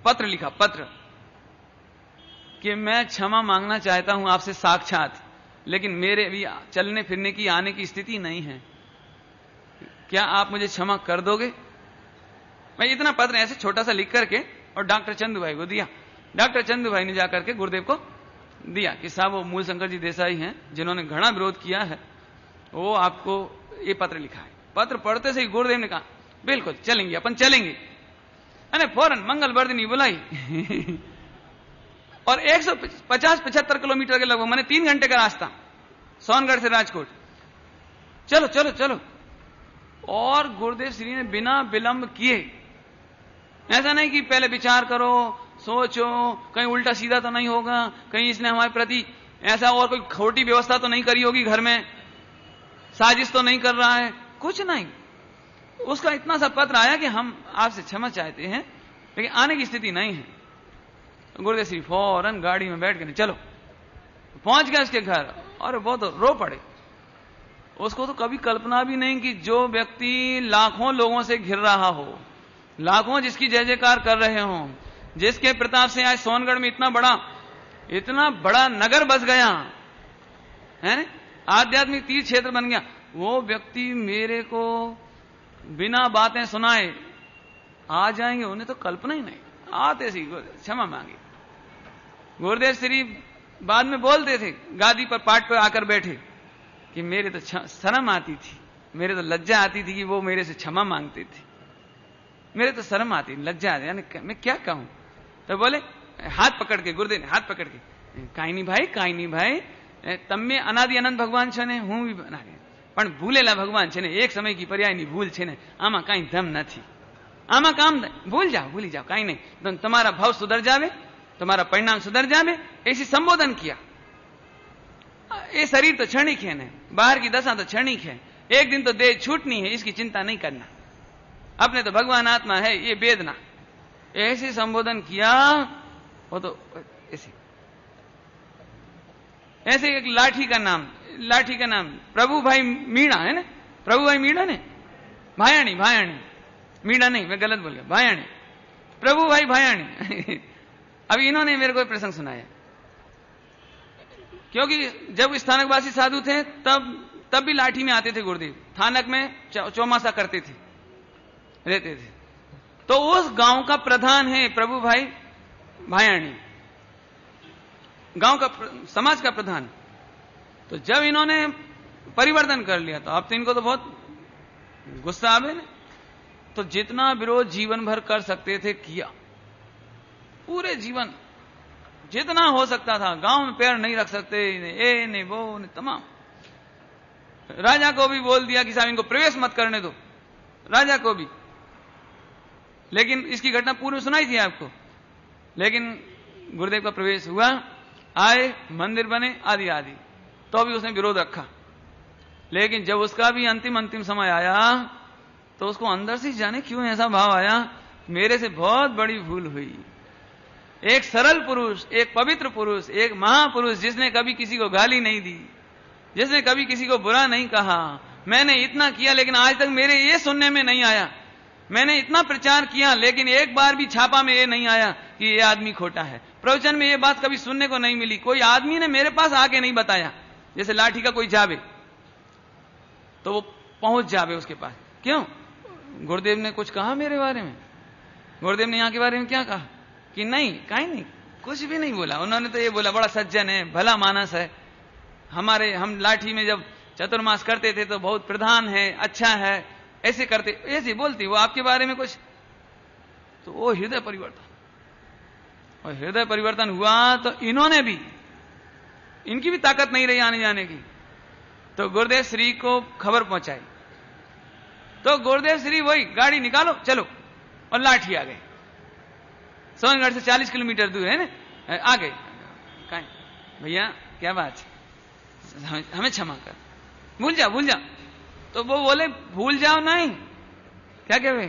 पत्र लिखा, पत्र कि मैं क्षमा मांगना चाहता हूं आपसे साक्षात, लेकिन मेरे भी चलने फिरने की, आने की स्थिति नहीं है, क्या आप मुझे क्षमा कर दोगे? मैं इतना पत्र ऐसे छोटा सा लिख करके और डॉक्टर चंदू भाई को दिया। डॉक्टर चंदू भाई ने जाकर के गुरुदेव को दिया कि साहब वो मूलशंकर जी देसाई हैं जिन्होंने घना विरोध किया है, वो आपको ये पत्र लिखा है। पत्र पढ़ते से ही गुरुदेव ने कहा बिल्कुल चलेंगे, अपन चलेंगे। अरे फौरन मंगलवर्धिनी बुलाई और 150-75 किलोमीटर के लगभग, मैंने 3 घंटे का रास्ता, सोनगढ़ से राजकोट, चलो चलो चलो। और गुरुदेव श्री ने बिना विलंब किए, ऐसा नहीं कि पहले विचार करो, सोचो कहीं उल्टा सीधा तो नहीं होगा, कहीं इसने हमारे प्रति ऐसा और कोई खोटी व्यवस्था तो नहीं करी होगी, घर में साजिश तो नहीं कर रहा है, कुछ नहीं। उसका इतना सा पत्र आया कि हम आपसे क्षमा चाहते हैं लेकिन आने की स्थिति नहीं है। तो गुरुदेव श्री फौरन गाड़ी में बैठ के चलो, पहुंच गए उसके घर और वो तो रो पड़े। उसको तो कभी कल्पना भी नहीं कि जो व्यक्ति लाखों लोगों से घिर रहा हो, लाखों जिसकी जय जयकार कर रहे हों, जिसके प्रताप से आज सोनगढ़ में इतना बड़ा नगर बस गया है ना, आध्यात्मिक तीर्थ क्षेत्र बन गया, वो व्यक्ति मेरे को बिना बातें सुनाए आ जाएंगे, उन्हें तो कल्पना ही नहीं। आते सी क्षमा मांगी। गुरुदेव श्री बाद में बोलते थे, गादी पर पाठ पर आकर बैठे, कि मेरे तो शर्म आती थी, मेरे तो लज्जा आती थी कि वो मेरे से क्षमा मांगते थे, मेरे तो शर्म आती, लज्जा आती, यानी मैं क्या कहूं। तो बोले, हाथ पकड़ के, गुरुदेव ने हाथ पकड़ के, काई नहीं भाई, तम्मे अनादि अनंत भगवान छे ने, હું બી બનાવે, પણ ભૂલેલા ભગવાન છે ને, એક સમય की पर्यायની ભૂલ છે ને, આમાં કાંઈ ધમ નથી, આમાં કામ ભૂલી જાઓ, કાંઈ નહીં, तो तुम्हारा भाव सुधर जावे, तुम्हारा परिणाम सुधर जावे, ऐसी संबोधन किया। ये शरीर तो क्षणिक है ना, बाहर की दशा तो क्षणिक है, एक दिन तो देह छूटनी है, इसकी चिंता नहीं करना, अपने तो भगवान आत्मा है, ये वेदना। ऐसे संबोधन किया। वो तो ऐसे एक लाठी का नाम प्रभु भाई मीणा है ना, प्रभु भाई मीणा ने, भायाणी मीणा नहीं, मैं गलत बोल गया, भायाणी, प्रभु भाई भायाणी। अभी इन्होंने मेरे को प्रसंग सुनाया, क्योंकि जब स्थानकवासी साधु थे तब भी लाठी में आते थे गुरुदेव, थानक में चौमासा करते थे, रहते थे। तो उस गांव का प्रधान है प्रभु भाई भायाणी, गांव का समाज का प्रधान। तो जब इन्होंने परिवर्तन कर लिया तो अब तो इनको तो बहुत गुस्सा आवे ना, तो जितना विरोध जीवन भर कर सकते थे किया, पूरे जीवन जितना हो सकता था। गांव में पैर नहीं रख सकते, ये नहीं वो नहीं, तमाम। राजा को भी बोल दिया कि साहब इनको प्रवेश मत करने दो, राजा को भी। लेकिन इसकी घटना पूर्व सुनाई थी आपको। लेकिन गुरुदेव का प्रवेश हुआ, आए, मंदिर बने, आदि आदि, तो भी उसने विरोध रखा। लेकिन जब उसका भी अंतिम समय आया तो उसको अंदर से जाने क्यों ऐसा भाव आया, मेरे से बहुत बड़ी भूल हुई। एक सरल पुरुष, एक पवित्र पुरुष, एक महापुरुष, जिसने कभी किसी को गाली नहीं दी, जिसने कभी किसी को बुरा नहीं कहा, मैंने इतना किया लेकिन आज तक मेरे ये सुनने में नहीं आया, मैंने इतना प्रचार किया लेकिन एक बार भी छापा में ये नहीं आया कि ये आदमी खोटा है, प्रवचन में ये बात कभी सुनने को नहीं मिली, कोई आदमी ने मेरे पास आके नहीं बताया। जैसे लाठी का कोई जावे तो वो पहुंच जावे उसके पास, क्यों? गुरुदेव ने कुछ कहा मेरे बारे में? गुरुदेव ने यहां के बारे में क्या कहा कि नहीं, कहीं नहीं, कुछ भी नहीं बोला। उन्होंने तो ये बोला बड़ा सज्जन है, भला मानस है, हम लाठी में जब चतुर्मास करते थे तो बहुत प्रधान है, अच्छा है, ऐसे करते, ऐसे बोलती वो आपके बारे में कुछ। तो वो हृदय परिवर्तन, और हृदय परिवर्तन हुआ तो इन्होंने भी, इनकी भी ताकत नहीं रही आने जाने की, तो गुरुदेव श्री को खबर पहुंचाई। तो गुरुदेव श्री वही गाड़ी निकालो चलो, और लाठी आ गई। सोनगढ़ से 40 किलोमीटर दूर है ना, आ गई। कहीं भैया क्या बात है, हमें क्षमा कर, भूल जाओ। तो वो बोले भूल जाओ नहीं, क्या कह रहे,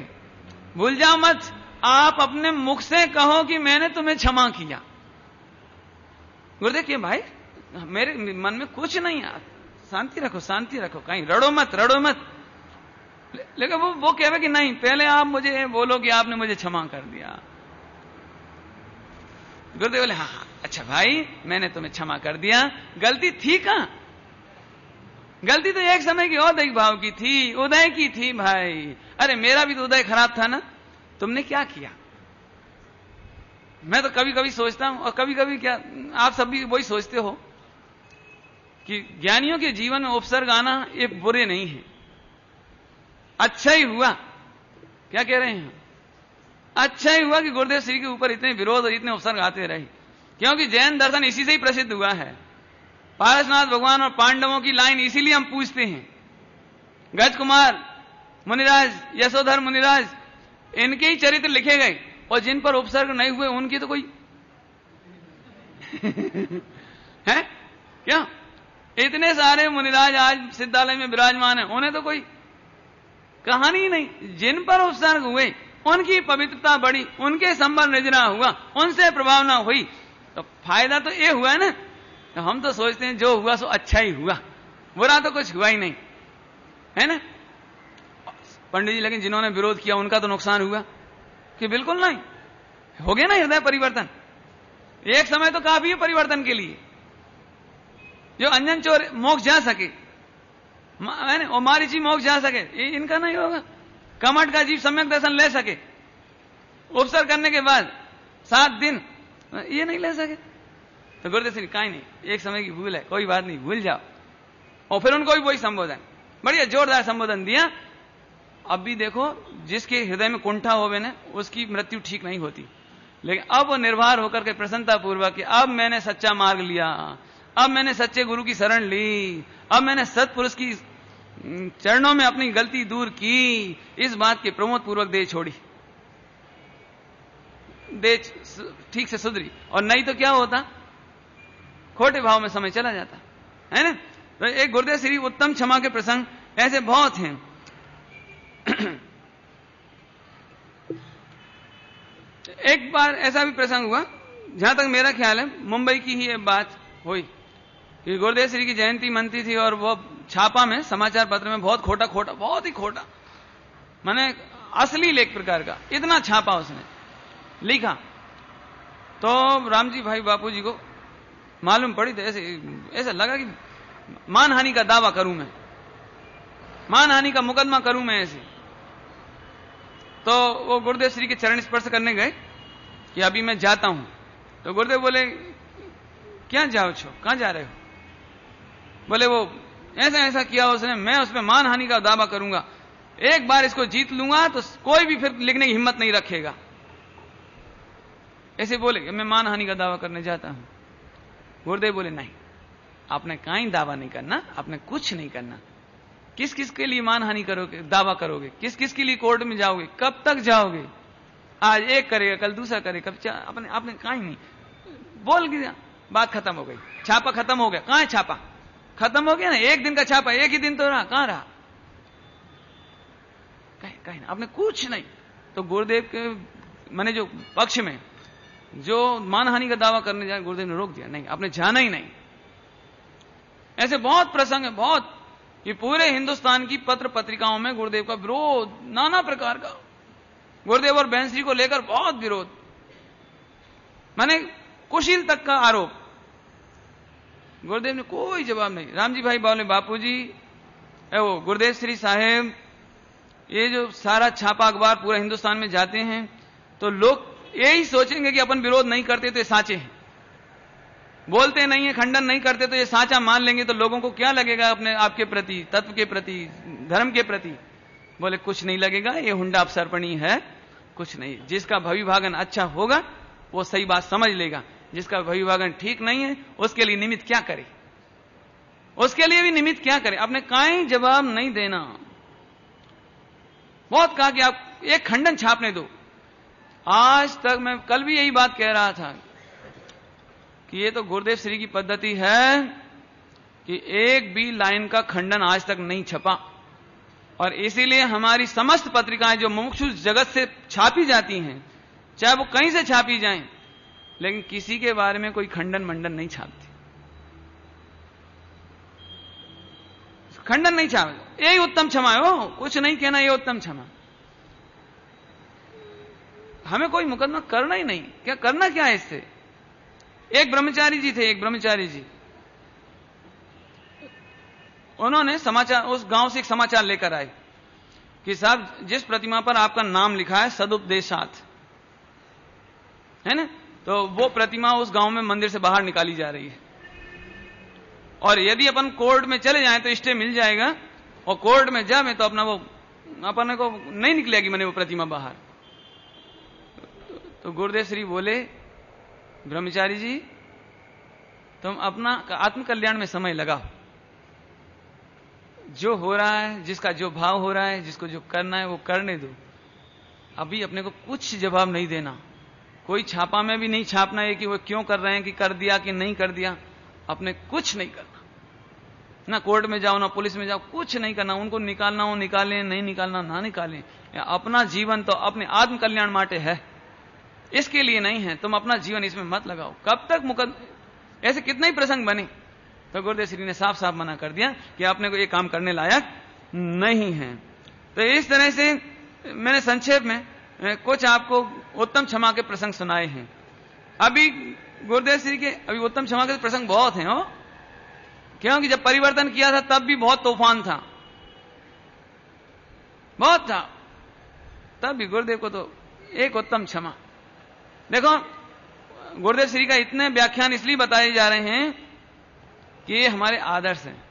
भूल जाओ मत, आप अपने मुख से कहो कि मैंने तुम्हें क्षमा किया। गुरुदेव के भाई मेरे मन में कुछ नहीं है, शांति रखो, कहीं रड़ो मत। लेकिन वो कह रहे कि नहीं, पहले आप मुझे बोलो कि आपने मुझे क्षमा कर दिया। गुरुदेव बोले हाँ, अच्छा भाई मैंने तुम्हें क्षमा कर दिया, गलती थी कहां? गलती तो एक समय की और भाव की थी, उदय की थी भाई। अरे मेरा भी तो उदय खराब था ना, तुमने क्या किया? मैं तो कभी कभी सोचता हूं, और कभी कभी क्या आप सब भी वही सोचते हो कि ज्ञानियों के जीवन में उपसर्ग आना ये बुरे नहीं है, अच्छा ही हुआ। क्या कह रहे हैं? अच्छा ही हुआ कि गुरुदेव श्री के ऊपर इतने विरोध और इतने उपसर्ग आते रहे, क्योंकि जैन दर्शन इसी से ही प्रसिद्ध हुआ है। पारसनाथ भगवान और पांडवों की लाइन इसीलिए हम पूछते हैं। गजकुमार मुनिराज, यशोधर मुनिराज, इनके ही चरित्र लिखे गए, और जिन पर उपसर्ग नहीं हुए उनकी तो कोई है क्या? इतने सारे मुनिराज आज सिद्धालय में विराजमान है, उन्हें तो कोई कहानी नहीं। जिन पर उपसर्ग हुए उनकी पवित्रता बढ़ी, उनके संबंध निजरा हुआ, उनसे प्रभाव ना हुई, तो फायदा तो ये हुआ है ना। तो हम तो सोचते हैं जो हुआ सो अच्छा ही हुआ, बुरा तो कुछ हुआ ही नहीं, है ना पंडित जी। लेकिन जिन्होंने विरोध किया उनका तो नुकसान हुआ कि बिल्कुल नहीं। हो गया ना हृदय परिवर्तन। एक समय तो काफी है परिवर्तन के लिए, जो अंजन चोर मोक्ष जा सके, और मारीची मोक्ष जा सके, इनका नहीं होगा। कमठ का जीव सम्यक दर्शन ले सके, उपसर्ग करने के बाद 7 दिन ये नहीं ले सके। तो गुरुदेव श्री कहीं नहीं, एक समय की भूल है, कोई बात नहीं, भूल जाओ। और फिर उनको भी वही संबोधन, बढ़िया जोरदार संबोधन दिया। अब भी देखो, जिसके हृदय में कुंठा होवे ना, उसकी मृत्यु ठीक नहीं होती। लेकिन अब वो निर्भर होकर के प्रसन्नता पूर्वक, अब मैंने सच्चा मार्ग लिया, अब मैंने सच्चे गुरु की शरण ली, अब मैंने सत्पुरुष की चरणों में अपनी गलती दूर की, इस बात के प्रमोद पूर्वक देह छोड़ी, देह ठीक से सुधरी। और नहीं तो क्या होता, खोटे भाव में समय चला जाता है ना। तो एक गुरुदेव श्री उत्तम क्षमा के प्रसंग ऐसे बहुत हैं। एक बार ऐसा भी प्रसंग हुआ, जहां तक मेरा ख्याल है मुंबई की ही एक बात हुई कि गुरुदेव श्री की जयंती मनती थी, और वो छापा में समाचार पत्र में बहुत खोटा, बहुत ही खोटा, माने असली एक प्रकार का इतना छापा उसने लिखा। तो रामजी भाई बापू जी को मालूम पड़ी, तो ऐसा लगा कि मानहानि का दावा करूं मैं, मानहानि का मुकदमा करूं मैं ऐसे। तो वो गुरुदेव श्री के चरण स्पर्श करने गए कि अभी मैं जाता हूं। तो गुरुदेव बोले क्या जाओ छो, कहां जा रहे हो? बोले वो ऐसा ऐसा किया उसने, मैं उस पर मानहानि का दावा करूंगा, एक बार इसको जीत लूंगा तो कोई भी फिर लिखने की हिम्मत नहीं रखेगा। ऐसे बोले कि मैं मानहानि का दावा करने जाता हूं। गुरुदेव बोले नहीं, आपने कहीं दावा नहीं करना, आपने कुछ नहीं करना, किस किस के लिए मानहानि करोगे, दावा करोगे, किस किस के लिए कोर्ट में जाओगे, कब तक जाओगे? आज एक करेगा, कल दूसरा करेगा, कब अपने आपने कहा ही नहीं, बोल दिया, बात खत्म हो गई, छापा खत्म हो गया। कहां है छापा? खत्म हो गया ना, एक दिन का छापा, एक ही दिन तो रहा, कहां रहा? कहीं ना, आपने कुछ नहीं। तो गुरुदेव के मैंने जो पक्ष में जो मानहानि का दावा करने जाए, गुरुदेव ने रोक दिया, नहीं, आपने जाना ही नहीं। ऐसे बहुत प्रसंग है, बहुत। ये पूरे हिंदुस्तान की पत्र पत्रिकाओं में गुरुदेव का विरोध, नाना प्रकार का, गुरुदेव और बैंसरी को लेकर बहुत विरोध, माने कुशील तक का आरोप। गुरुदेव ने कोई जवाब नहीं। रामजी भाई बोले, बापूजी, वो गुरुदेव श्री साहेब, ये जो सारा छापा अखबार पूरा हिंदुस्तान में जाते हैं तो लोग यही सोचेंगे कि अपन विरोध नहीं करते तो ये साचे हैं, बोलते नहीं है, खंडन नहीं करते तो ये साचा मान लेंगे, तो लोगों को क्या लगेगा अपने आपके प्रति, तत्व के प्रति, धर्म के प्रति? बोले कुछ नहीं लगेगा, ये हुंडा अपसर्पणी है, कुछ नहीं। जिसका भविभागन अच्छा होगा वो सही बात समझ लेगा, जिसका भविभागन ठीक नहीं है उसके लिए निमित्त क्या करे, उसके लिए भी निमित्त क्या करे? आपने कहीं जवाब नहीं देना। बहुत कहा कि आप एक खंडन छापने दो। आज तक मैं कल भी यही बात कह रहा था कि ये तो गुरुदेव श्री की पद्धति है कि एक भी लाइन का खंडन आज तक नहीं छपा, और इसीलिए हमारी समस्त पत्रिकाएं जो मुमुक्षु जगत से छापी जाती हैं, चाहे वो कहीं से छापी जाएं, लेकिन किसी के बारे में कोई खंडन मंडन नहीं छापती, खंडन नहीं छापे। यही उत्तम क्षमा है, वो कुछ नहीं कहना, ये उत्तम क्षमा। हमें कोई मुकदमा करना ही नहीं, क्या करना क्या है इससे? एक ब्रह्मचारी जी थे, एक ब्रह्मचारी जी, उन्होंने समाचार, उस गांव से एक समाचार लेकर आए कि साहब जिस प्रतिमा पर आपका नाम लिखा है सदुपदेशात, है ना, तो वो प्रतिमा उस गांव में मंदिर से बाहर निकाली जा रही है, और यदि अपन कोर्ट में चले जाएं तो स्टे मिल जाएगा, और कोर्ट में जाए तो अपना वो अपने को नहीं निकलेगी मैंने वो प्रतिमा बाहर। तो गुरुदेव श्री बोले, ब्रह्मचारी जी तुम अपना आत्मकल्याण में समय लगाओ, जो हो रहा है, जिसका जो भाव हो रहा है, जिसको जो करना है वो करने दो, अभी अपने को कुछ जवाब नहीं देना, कोई छापा में भी नहीं छापना है कि वो क्यों कर रहे हैं, कि कर दिया कि नहीं कर दिया, अपने कुछ नहीं करना, ना कोर्ट में जाओ ना पुलिस में जाओ, कुछ नहीं करना, उनको निकालना हो निकालें, नहीं निकालना ना निकालें। अपना जीवन तो अपने आत्मकल्याण माटे है, इसके लिए नहीं है, तुम अपना जीवन इसमें मत लगाओ। कब तक ऐसे कितने ही प्रसंग बने, तो गुरुदेव श्री ने साफ साफ मना कर दिया कि आपने को ये काम करने लायक नहीं है। तो इस तरह से मैंने संक्षेप में कुछ आपको उत्तम क्षमा के प्रसंग सुनाए हैं। अभी गुरुदेव श्री के अभी उत्तम क्षमा के प्रसंग बहुत हैं, क्योंकि जब परिवर्तन किया था तब भी बहुत तूफान था, बहुत था, तब भी गुरुदेव को तो एक उत्तम क्षमा। देखो गुरुदेव श्री का इतने व्याख्यान इसलिए बताए जा रहे हैं कि ये हमारे आदर्श हैं।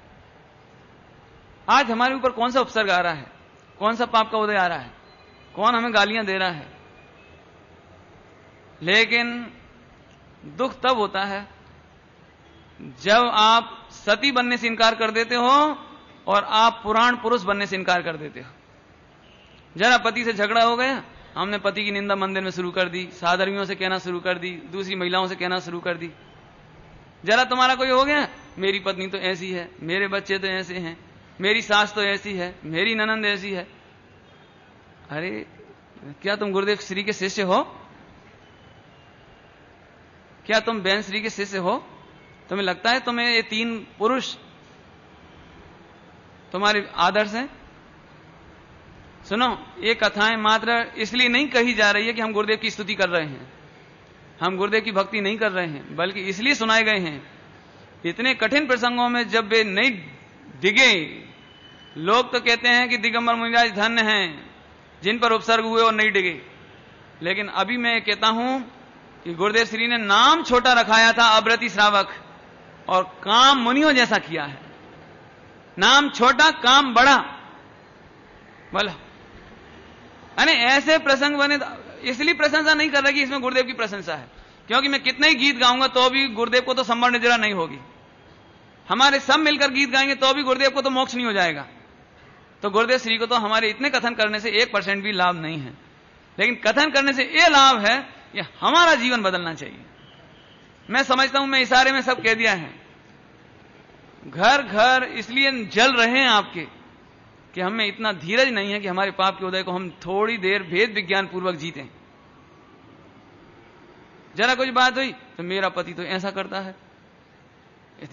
आज हमारे ऊपर कौन सा उपसर्ग आ रहा है, कौन सा पाप का उदय आ रहा है, कौन हमें गालियां दे रहा है, लेकिन दुख तब होता है जब आप सती बनने से इनकार कर देते हो और आप पुराण पुरुष बनने से इनकार कर देते हो। जरा पति से झगड़ा हो गया, हमने पति की निंदा मंदिर में शुरू कर दी, साधर्मियों से कहना शुरू कर दी, दूसरी महिलाओं से कहना शुरू कर दी। जरा तुम्हारा कोई हो गया, मेरी पत्नी तो ऐसी है, मेरे बच्चे तो ऐसे हैं, मेरी सास तो ऐसी है, मेरी ननंद ऐसी है। अरे क्या तुम गुरुदेव श्री के शिष्य हो? क्या तुम बहन श्री के शिष्य हो? तुम्हें लगता है तुम्हें ये तीन पुरुष तुम्हारे आदर्श हैं? सुनो, ये कथाएं मात्र इसलिए नहीं कही जा रही है कि हम गुरुदेव की स्तुति कर रहे हैं, हम गुरुदेव की भक्ति नहीं कर रहे हैं, बल्कि इसलिए सुनाए गए हैं इतने कठिन प्रसंगों में जब वे नहीं डिगे। लोग तो कहते हैं कि दिगंबर मुनिराज धन्य हैं जिन पर उपसर्ग हुए और नहीं डिगे, लेकिन अभी मैं कहता हूं कि गुरुदेव श्री ने नाम छोटा रखाया था अब्रति श्रावक, और काम मुनियों जैसा किया है। नाम छोटा काम बड़ा, बोला अरे ऐसे प्रसंग बने। इसलिए प्रशंसा नहीं कर रहा कि इसमें गुरुदेव की प्रशंसा है, क्योंकि मैं कितने ही गीत गाऊंगा तो भी गुरुदेव को तो संवर्ण जरा नहीं होगी, हमारे सब मिलकर गीत गाएंगे तो भी गुरुदेव को तो मोक्ष नहीं हो जाएगा। तो गुरुदेव श्री को तो हमारे इतने कथन करने से 1% भी लाभ नहीं है, लेकिन कथन करने से यह लाभ है कि हमारा जीवन बदलना चाहिए। मैं समझता हूं, मैं इशारे में सब कह दिया है। घर घर इसलिए जल रहे हैं आपके कि हमें इतना धीरज नहीं है कि हमारे पाप के उदय को हम थोड़ी देर भेद विज्ञान पूर्वक जीतें। जरा कुछ बात हुई तो मेरा पति तो ऐसा करता है,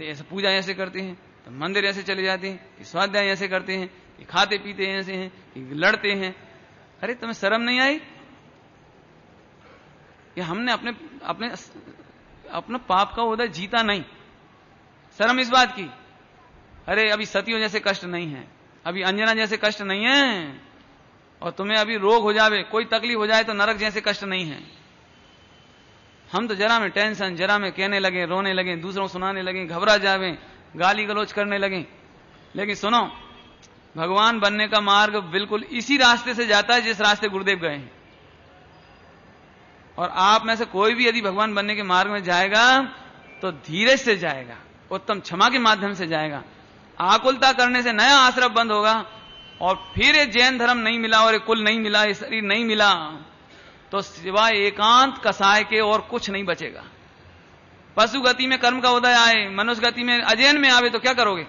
ऐसे पूजा ऐसे करते हैं, तो मंदिर ऐसे चले जाते हैं, कि स्वाध्याय ऐसे करते हैं, कि खाते पीते ऐसे हैं, कि लड़ते हैं। अरे तुम्हें शर्म नहीं आई कि हमने अपने अपने अपना पाप का उदय जीता नहीं? शर्म इस बात की, अरे अभी सतियों जैसे कष्ट नहीं है, अभी अंजना जैसे कष्ट नहीं है, और तुम्हें अभी रोग हो जावे, कोई तकलीफ हो जाए तो नरक जैसे कष्ट नहीं है। हम तो जरा में टेंशन, जरा में कहने लगे, रोने लगे, दूसरों सुनाने लगे, घबरा जावे, गाली गलौज करने लगे। लेकिन सुनो, भगवान बनने का मार्ग बिल्कुल इसी रास्ते से जाता है जिस रास्ते गुरुदेव गए हैं। और आप में से कोई भी यदि भगवान बनने के मार्ग में जाएगा तो धीरज से जाएगा, उत्तम क्षमा के माध्यम से जाएगा। आकुलता करने से नया आश्रम बंद होगा, और फिर ये जैन धर्म नहीं मिला और ये कुल नहीं मिला, ये शरीर नहीं मिला, तो सिवाय एकांत कसाय के और कुछ नहीं बचेगा। पशु गति में कर्म का उदय आए, मनुष्य गति में अजैन में आवे तो क्या करोगे?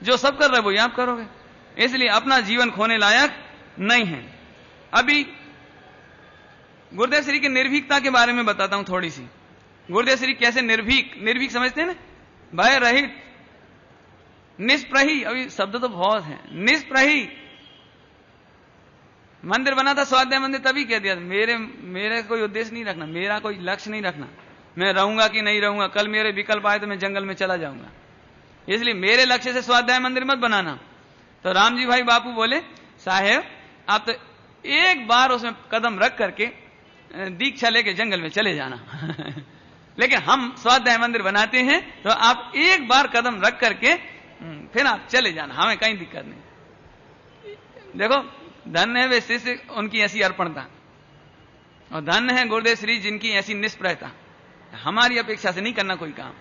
जो सब कर रहे वो आप करोगे। इसलिए अपना जीवन खोने लायक नहीं है। अभी गुरुदेव श्री की निर्भीकता के बारे में बताता हूं थोड़ी सी। गुरुदेव श्री कैसे निर्भीक समझते हैं ना, भय रहित, निष्प्रही। अभी शब्द तो बहुत है, निष्प्रही। मंदिर बना था, स्वाध्याय मंदिर, तभी कह दिया मेरे कोई उद्देश्य नहीं रखना, मेरा कोई लक्ष्य नहीं रखना, मैं रहूंगा कि नहीं रहूंगा, कल मेरे विकल्प आए तो मैं जंगल में चला जाऊंगा, इसलिए मेरे लक्ष्य से स्वाध्याय मंदिर मत बनाना। तो रामजी भाई बापू बोले, साहेब आप तो एक बार उसमें कदम रख करके दीक्षा लेके जंगल में चले जाना लेकिन हम स्वाध्याय मंदिर बनाते हैं तो आप एक बार कदम रख करके फिर आप चले जाना, हमें कहीं दिक्कत नहीं। देखो, धन्य है वे शिष्य, उनकी ऐसी अर्पणता, और धन्य है गुरुदेव श्री जिनकी ऐसी निष्प्रयता। हमारी अपेक्षा से नहीं करना कोई काम।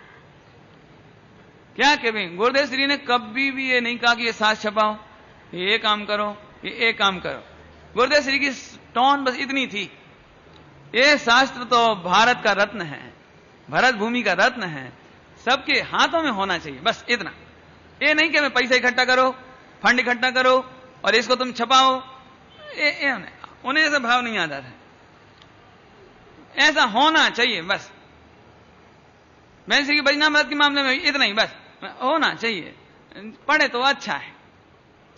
क्या कहें, गुरुदेव श्री ने कभी भी ये नहीं कहा कि ये साथ छपाओ, ये काम करो, ये काम करो। गुरुदेव श्री की टोन बस इतनी थी, ये शास्त्र तो भारत का रत्न है, भरत भूमि का रत्न है, सबके हाथों में होना चाहिए, बस इतना। ये नहीं कि मैं पैसा इकट्ठा करो, फंड इकट्ठा करो और इसको तुम छपाओ, उन्हें ऐसा भाव नहीं आता था। ऐसा होना चाहिए बस। मैं श्री वैजनामृत के मामले में इतना ही बस होना चाहिए। पढ़े तो अच्छा है,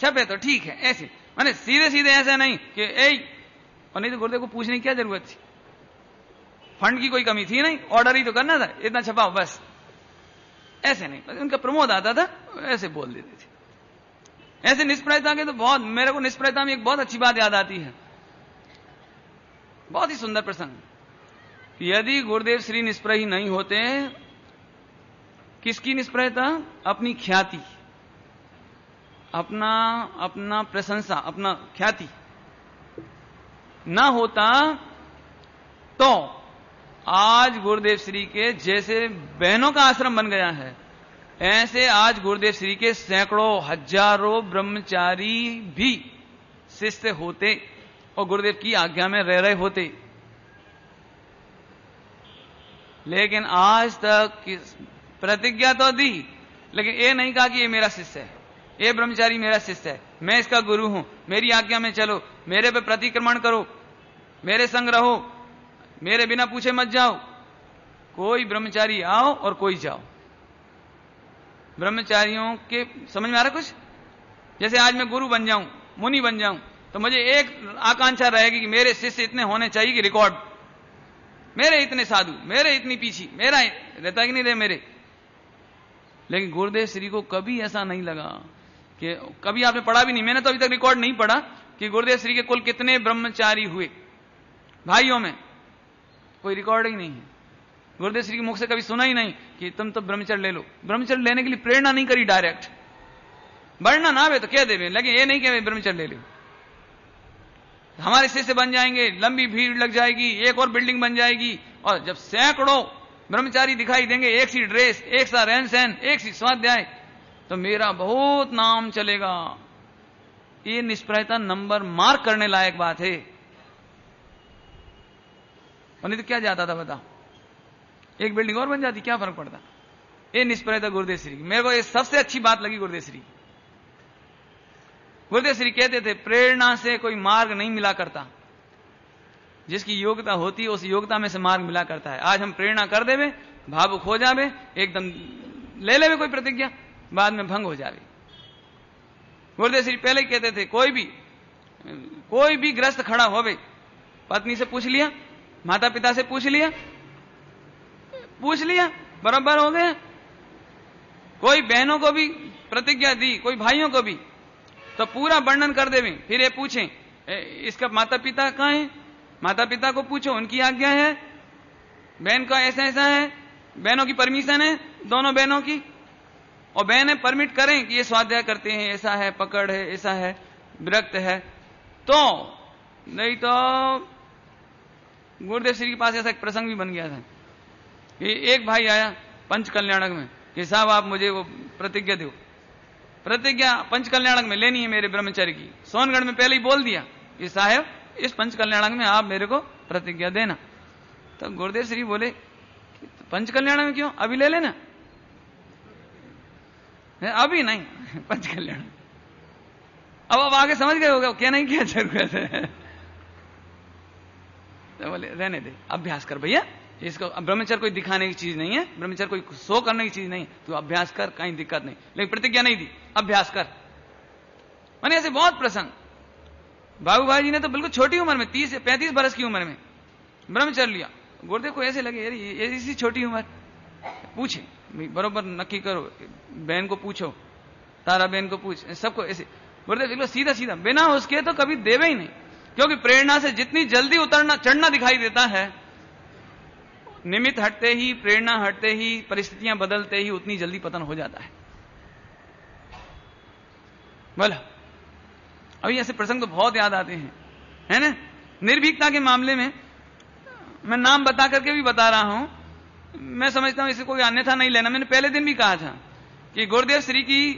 छपे तो ठीक है, ऐसे माने सीधे सीधे ऐसा नहीं कि और नहीं तो गुरुदेव को पूछने की क्या जरूरत थी, फंड की कोई कमी थी नहीं, ऑर्डर ही तो करना था, इतना छपाओ बस, ऐसे नहीं। बस उनका प्रमोद आता था, ऐसे बोल देते थे। ऐसे निष्प्रयता के तो बहुत, मेरे को निष्प्रयता में एक बहुत अच्छी बात याद आती है, बहुत ही सुंदर प्रसंग। यदि गुरुदेव श्री निष्प्रही नहीं होते, किसकी निष्प्रयता? अपनी ख्याति, अपना प्रशंसा, अपना ख्याति ना होता तो आज गुरुदेव श्री के जैसे बहनों का आश्रम बन गया है, ऐसे आज गुरुदेव श्री के सैकड़ों हजारों ब्रह्मचारी भी शिष्य होते और गुरुदेव की आज्ञा में रह रहे होते। लेकिन आज तक प्रतिज्ञा तो दी, लेकिन ये नहीं कहा कि ये मेरा शिष्य है, ये ब्रह्मचारी मेरा शिष्य है, मैं इसका गुरु हूं, मेरी आज्ञा में चलो, मेरे पे प्रतिक्रमण करो, मेरे संग रहो, मेरे बिना पूछे मत जाओ। कोई ब्रह्मचारी आओ और कोई जाओ। ब्रह्मचारियों के समझ में आ रहा कुछ? जैसे आज मैं गुरु बन जाऊं, मुनि बन जाऊं, तो मुझे एक आकांक्षा रहेगी कि मेरे शिष्य इतने होने चाहिए कि रिकॉर्ड, मेरे इतने साधु, मेरे इतनी पीछी, मेरा रहता कि नहीं रहे मेरे। लेकिन गुरुदेव श्री को कभी ऐसा नहीं लगा कि, कभी आपने पढ़ा भी नहीं, मैंने तो अभी तक रिकॉर्ड नहीं पढ़ा कि गुरुदेव श्री के कुल कितने ब्रह्मचारी हुए भाइयों में, कोई रिकॉर्ड ही नहीं है। गुरुदेव श्री के मुख से कभी सुना ही नहीं कि तुम तो ब्रह्मचर्य ले लो। ब्रह्मचर्य लेने के लिए प्रेरणा नहीं करी डायरेक्ट, बढ़ना ना आवे तो कह देवे, लेकिन ये नहीं कि ब्रह्मचर्य ले लो, हमारे शिष्य बन जाएंगे, लंबी भीड़ लग जाएगी, एक और बिल्डिंग बन जाएगी, और जब सैकड़ों ब्रह्मचारी दिखाई देंगे, एक सी ड्रेस, एक सा रहन सहन, एक सी स्वाध्याय, तो मेरा बहुत नाम चलेगा, ये निष्प्रयता नंबर मार्क करने लायक बात है। और नहीं तो क्या जाता था बताओ, एक बिल्डिंग और बन जाती, क्या फर्क पड़ता। ये निष्प्रयता गुरुदेव श्री की, मेरे को ये सबसे अच्छी बात लगी गुरुदेव श्री। गुरुदेव श्री कहते थे प्रेरणा से कोई मार्ग नहीं मिला करता, जिसकी योग्यता होती है उस योग्यता में से मार्ग मिला करता है। आज हम प्रेरणा कर देवे, भावुक हो जावे, एकदम ले लेवे कोई प्रतिज्ञा, बाद में भंग हो जावे। गुरुदेव श्री पहले ही कहते थे कोई भी ग्रस्त खड़ा होवे, पत्नी से पूछ लिया, माता पिता से पूछ लिया, बराबर हो गया। कोई बहनों को भी प्रतिज्ञा दी, कोई भाइयों को भी, तो पूरा वर्णन कर देवे। फिर ये पूछें इसका माता पिता कहाँ है, माता पिता को पूछो उनकी आज्ञा है, बहन का ऐसा ऐसा है, बहनों की परमिशन है, दोनों बहनों की, और बहनें परमिट करें कि ये स्वाध्याय करते हैं, ऐसा है, पकड़ है, ऐसा है, विरक्त है, तो नहीं तो गुरुदेव श्री के पास ऐसा एक प्रसंग भी बन गया था कि एक भाई आया पंच कल्याणक में कि साहब आप मुझे वो प्रतिज्ञा दो, प्रतिज्ञा पंच कल्याणक में लेनी है मेरे ब्रह्मचर्य की। सोनगढ़ में पहले ही बोल दिया कि साहब इस पंच कल्याणक में आप मेरे को प्रतिज्ञा देना। तो गुरुदेव श्री बोले पंच कल्याणक में क्यों, अभी ले लेना। अभी नहीं, पंच कल्याण। अब आगे समझ गए होगा क्या नहीं क्या जरूरत है। तो बोले रहने दे, अभ्यास कर भैया, इसको ब्रह्मचर्य कोई दिखाने की चीज नहीं है, ब्रह्मचर्य कोई शो करने की चीज नहीं, तू अभ्यास कर, कहीं दिक्कत नहीं। लेकिन प्रतिज्ञा नहीं दी, अभ्यास कर। मैंने ऐसे बहुत प्रसंग, बाबू भाई जी ने तो बिल्कुल छोटी उम्र में 30 से 35 बरस की उम्र में ब्रह्मचर्य लिया। गुरुदेव को ऐसे लगे यार ये इसी छोटी उम्र, पूछे बरोबर नक्की करो, बहन को पूछो, तारा बहन को पूछ, सबको ऐसे। गुरुदेव बिल्कुल सीधा सीधा, बिना उसके तो कभी देवे ही नहीं, क्योंकि प्रेरणा से जितनी जल्दी उतरना चढ़ना दिखाई देता है, निमित्त हटते ही, प्रेरणा हटते ही, परिस्थितियां बदलते ही उतनी जल्दी पतन हो जाता है। बोला अभी ऐसे प्रसंग तो बहुत याद आते हैं, है ना। निर्भीकता के मामले में मैं नाम बता करके भी बता रहा हूं, मैं समझता हूं इसे कोई अन्यथा नहीं लेना। मैंने पहले दिन भी कहा था कि गुरुदेव श्री की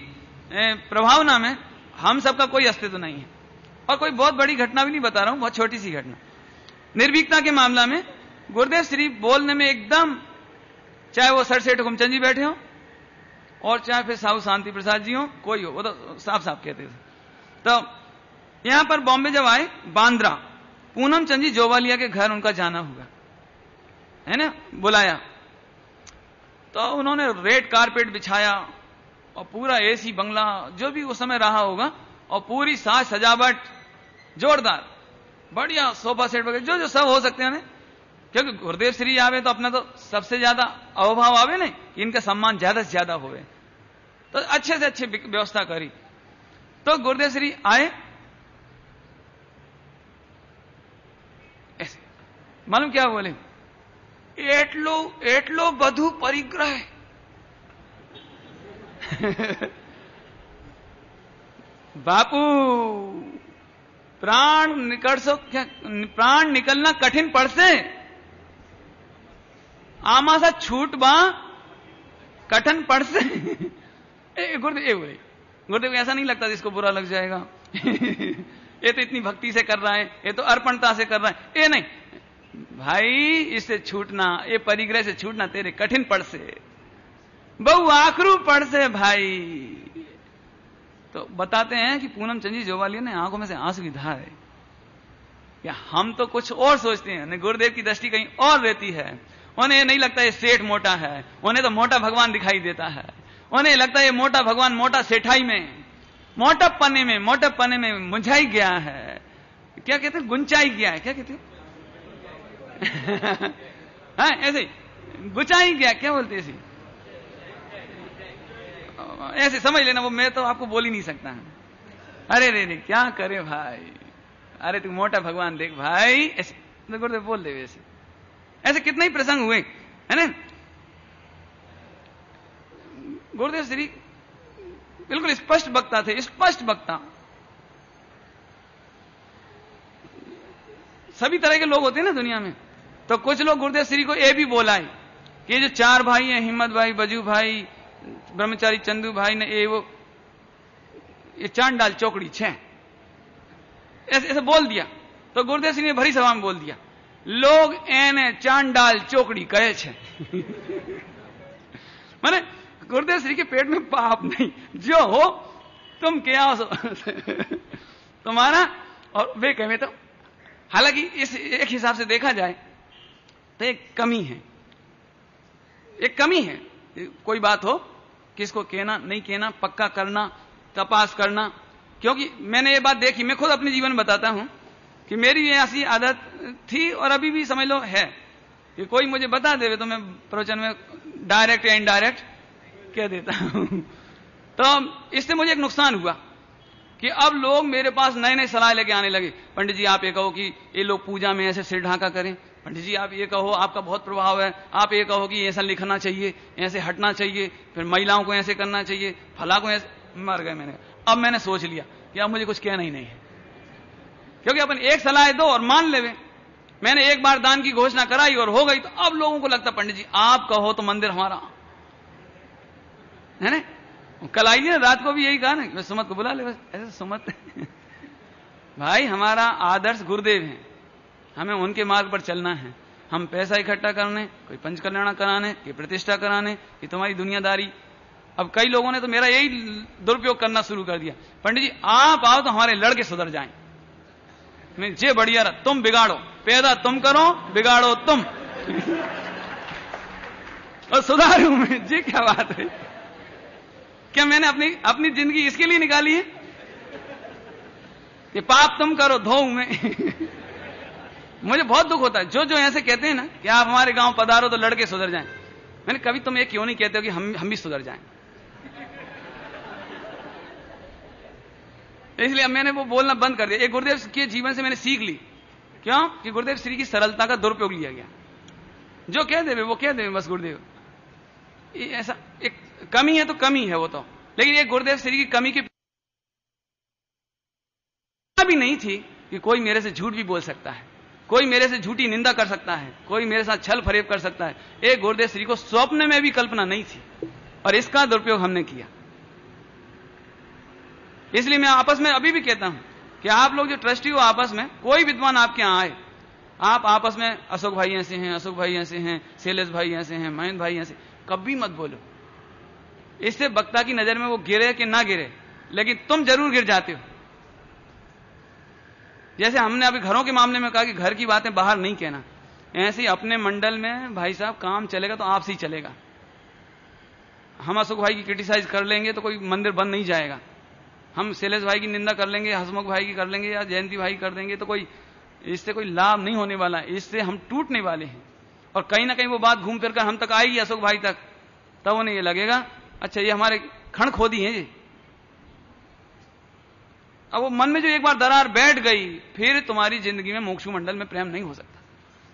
प्रभावना में हम सबका कोई अस्तित्व नहीं है, और कोई बहुत बड़ी घटना भी नहीं बता रहा हूं, बहुत छोटी सी घटना। निर्भीकता के मामला में गुरुदेव श्री बोलने में एकदम, चाहे वो सर सेठ हुकुमचंद जी बैठे हो और चाहे फिर साहू शांति प्रसाद जी हो, कोई हो, वो तो साफ साफ कहते थे। तो यहां पर बॉम्बे जब आए, बांद्रा, पूनम चंद जी जोवालिया के घर उनका जाना हुआ, है ना, बुलाया। तो उन्होंने रेड कारपेट बिछाया और पूरा एसी बंगला जो भी उस समय रहा होगा, और पूरी साज सजावट जोरदार, बढ़िया सोफा सेट वगैरह जो जो सब हो सकते हैं, क्योंकि गुरुदेव श्री आवे तो अपना तो सबसे ज्यादा अवभाव आवे ना कि इनका सम्मान ज्यादा से ज्यादा होवे, तो अच्छे से अच्छी व्यवस्था करी। तो गुरुदेव श्री आए, मालूम क्या बोले, एटलो बधु परिग्रह बापू, प्राण निकलना कठिन पड़से, आमा सा छूट बा कठिन पड़से। गुरुदेव ऐसा नहीं लगता जिसको बुरा लग जाएगा। ये तो इतनी भक्ति से कर रहा है, ये तो अर्पणता से कर रहा है, ये नहीं भाई, इससे छूटना, ये परिग्रह से छूटना तेरे कठिन पड़ से, बहु आखरू पड़ से भाई। तो बताते हैं कि पूनम चंद जी जोवालिया ने आंखों में से आंसू की धार है, या हम तो कुछ और सोचते हैं, गुरुदेव की दृष्टि कहीं और रहती है। उन्हें नहीं लगता ये सेठ मोटा है, उन्हें तो मोटा भगवान दिखाई देता है, उन्हें लगता है ये मोटा भगवान मोटा सेठाई में, मोटपने में मुंझाई गया है, क्या कहते हैं, गुंचाई गया है, क्या कहते हैं हाँ, ऐसे गुचाई गया, क्या बोलते ऐसे, ऐसे समझ लेना, वो मैं तो आपको बोल ही नहीं सकता। अरे रे क्या करे भाई, अरे तू मोटा भगवान देख भाई, ऐसे गुरुदेव बोल दे। वैसे ऐसे कितने ही प्रसंग हुए, है ना। गुरुदेव श्री बिल्कुल स्पष्ट वक्ता थे, स्पष्ट वक्ता। सभी तरह के लोग होते हैं ना दुनिया में, तो कुछ लोग गुरुदेव श्री को ये भी बोला है कि ये जो 4 भाई हैं, हिम्मत भाई, बजू भाई, ब्रह्मचारी चंदू भाई ने ये चांडाल चौकड़ी 6, ऐसे ऐसे बोल दिया। तो गुरुदेव श्री ने भरी सभा में बोल दिया, लोग एने चांडाल चोकड़ी कहे छे। माने गुरुदेव श्री के पेट में पाप नहीं, जो हो तुम क्या हो तुम्हारा, और वे कहे तो। हालांकि इस एक हिसाब से देखा जाए तो एक कमी है, एक कमी है। कोई बात हो, किसको कहना नहीं कहना, पक्का करना, तपास करना। क्योंकि मैंने ये बात देखी, मैं खुद अपने जीवन में बताता हूं कि मेरी ये ऐसी आदत थी और अभी भी समझ लो है कि कोई मुझे बता देवे तो मैं प्रवचन में डायरेक्ट या इनडायरेक्ट कह देता हूं। तो इससे मुझे एक नुकसान हुआ कि अब लोग मेरे पास नए नए सलाह लेके आने लगे। पंडित जी आप ये कहो कि ये लोग पूजा में ऐसे सिर ढांका करें, पंडित जी आप ये कहो, आपका बहुत प्रभाव है, आप ये कहो कि ऐसा लिखना चाहिए, ऐसे हटना चाहिए, फिर महिलाओं को ऐसे करना चाहिए, फला को ऐसे। मर गए मैंने। अब मैंने सोच लिया कि अब मुझे कुछ कहना ही नहीं है, क्योंकि अपन एक सलाह दो और मान लेवे। मैंने एक बार दान की घोषणा कराई और हो गई, तो अब लोगों को लगता पंडित जी आप कहो तो मंदिर हमारा है ना। कल आइए रात को भी यही कहा ना, सुमत को बुला ले, बस ऐसे सुमत भाई हमारा आदर्श गुरुदेव है, हमें उनके मार्ग पर चलना है। हम पैसा इकट्ठा करने, कोई पंच कल्याण कराने, कोई प्रतिष्ठा कराने, ये तुम्हारी दुनियादारी। अब कई लोगों ने तो मेरा यही दुरुपयोग करना शुरू कर दिया, पंडित जी आप आओ तो हमारे लड़के सुधर जाएं। मैं जे बढ़िया रहा, तुम बिगाड़ो, पैदा तुम करो, बिगाड़ो तुम। और सुधारू मैं, जी क्या बात है। क्या मैंने अपनी जिंदगी इसके लिए निकाली है कि पाप तुम करो धो मैं। मुझे बहुत दुख होता है जो जो ऐसे कहते हैं ना कि आप हमारे गांव पधारो तो लड़के सुधर जाएं। मैंने कभी तुम ये क्यों नहीं कहते हो कि हम भी सुधर जाएं। इसलिए अब मैंने वो बोलना बंद कर दिया। एक गुरुदेव के जीवन से मैंने सीख ली, क्यों कि गुरुदेव श्री की सरलता का दुरुपयोग लिया गया। जो कह देवे वो कह देवे, बस गुरुदेव ऐसा एक कमी है तो कमी है वो तो, लेकिन एक गुरुदेव श्री की कमी की भी नहीं थी कि कोई मेरे से झूठ भी बोल सकता है, कोई मेरे से झूठी निंदा कर सकता है, कोई मेरे साथ छल फरेब कर सकता है। एक गुरुदेव श्री को स्वप्न में भी कल्पना नहीं थी और इसका दुरुपयोग हमने किया। इसलिए मैं आपस में अभी भी कहता हूं कि आप लोग जो ट्रस्टी हो आपस में, कोई विद्वान आपके यहां आए, आप आपस में अशोक भाई ऐसे हैं, अशोक भाई ऐसे हैं, शैलेश भाई ऐसे हैं, महेंद्र भाई ऐसे, कभी मत बोलो। इससे वक्ता की नजर में वो गिरे कि ना गिरे, लेकिन तुम जरूर गिर जाते हो। जैसे हमने अभी घरों के मामले में कहा कि घर की बातें बाहर नहीं कहना, ऐसे ही अपने मंडल में भाई साहब काम चलेगा तो आपसे ही चलेगा। हम अशोक भाई की क्रिटिसाइज कर लेंगे तो कोई मंदिर बंद नहीं जाएगा, हम शैलेश भाई की निंदा कर लेंगे, हसमुख भाई की कर लेंगे या जयंती भाई कर देंगे तो कोई इससे कोई लाभ नहीं होने वाला, इससे हम टूटने वाले हैं। और कहीं ना कहीं वो बात घूम फिर कर हम तक आएगी अशोक भाई तक, तब उन्हें ये लगेगा अच्छा ये हमारे खण खोदी है ये। अब वो मन में जो एक बार दरार बैठ गई, फिर तुम्हारी जिंदगी में मोक्षु मंडल में प्रेम नहीं हो सकता।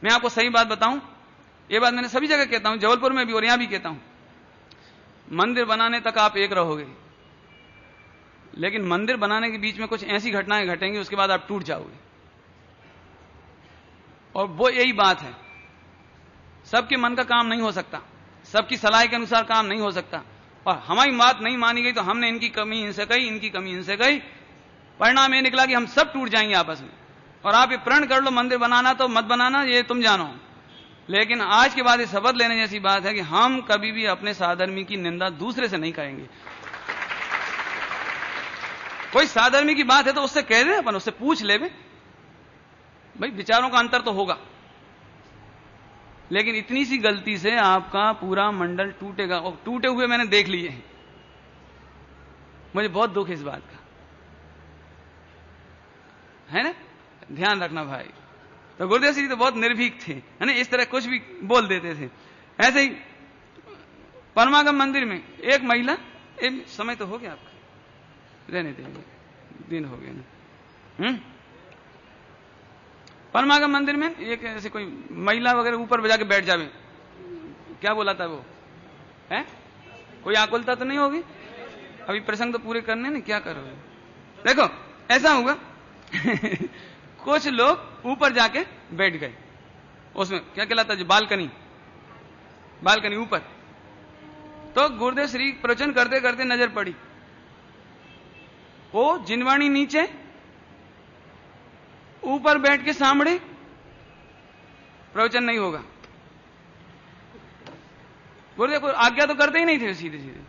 मैं आपको सही बात बताऊं, ये बात मैंने सभी जगह कहता हूं, जबलपुर में भी और यहां भी कहता हूं, मंदिर बनाने तक आप एक रहोगे, लेकिन मंदिर बनाने के बीच में कुछ ऐसी घटनाएं घटेंगी उसके बाद आप टूट जाओगे। और वो यही बात है, सबके मन का काम नहीं हो सकता, सबकी सलाह के अनुसार काम नहीं हो सकता। और हमारी बात नहीं मानी गई तो हमने इनकी कमी इनसे कही, इनकी कमी इनसे कही, परिणाम ये निकला कि हम सब टूट जाएंगे आपस में। और आप ये प्रण कर लो मंदिर बनाना तो मत बनाना, ये तुम जानो। लेकिन आज के बाद ये शपथ लेने जैसी बात है कि हम कभी भी अपने साधर्मी की निंदा दूसरे से नहीं करेंगे। कोई साधर्मी की बात है तो उससे कह दे, अपन उससे पूछ ले भाई, विचारों का अंतर तो होगा, लेकिन इतनी सी गलती से आपका पूरा मंडल टूटेगा। और टूटे हुए मैंने देख लिए हैं, मुझे बहुत दुख है इस बात का, है ना। ध्यान रखना भाई। तो गुरुदेव श्री तो बहुत निर्भीक थे, है ना, इस तरह कुछ भी बोल देते थे। ऐसे ही परमागम मंदिर में एक महिला, समय तो हो गया आपका, रहने देंगे, दिन हो गए ना। परमागम मंदिर में एक ऐसे कोई महिला वगैरह ऊपर बजा के बैठ जावे, क्या बोला था वो है, कोई आकुलता तो नहीं होगी? अभी प्रसंग तो पूरे करने ना, क्या करोगे? देखो ऐसा हुआ कुछ लोग ऊपर जाके बैठ गए, उसमें क्या कहलाता है, जो बालकनी ऊपर। तो गुरुदेव श्री प्रवचन करते करते नजर पड़ी, वो जिनवाणी नीचे ऊपर बैठ के सामने प्रवचन नहीं होगा। गुरुदेव को आज्ञा तो करते ही नहीं थे, सीधे सीधे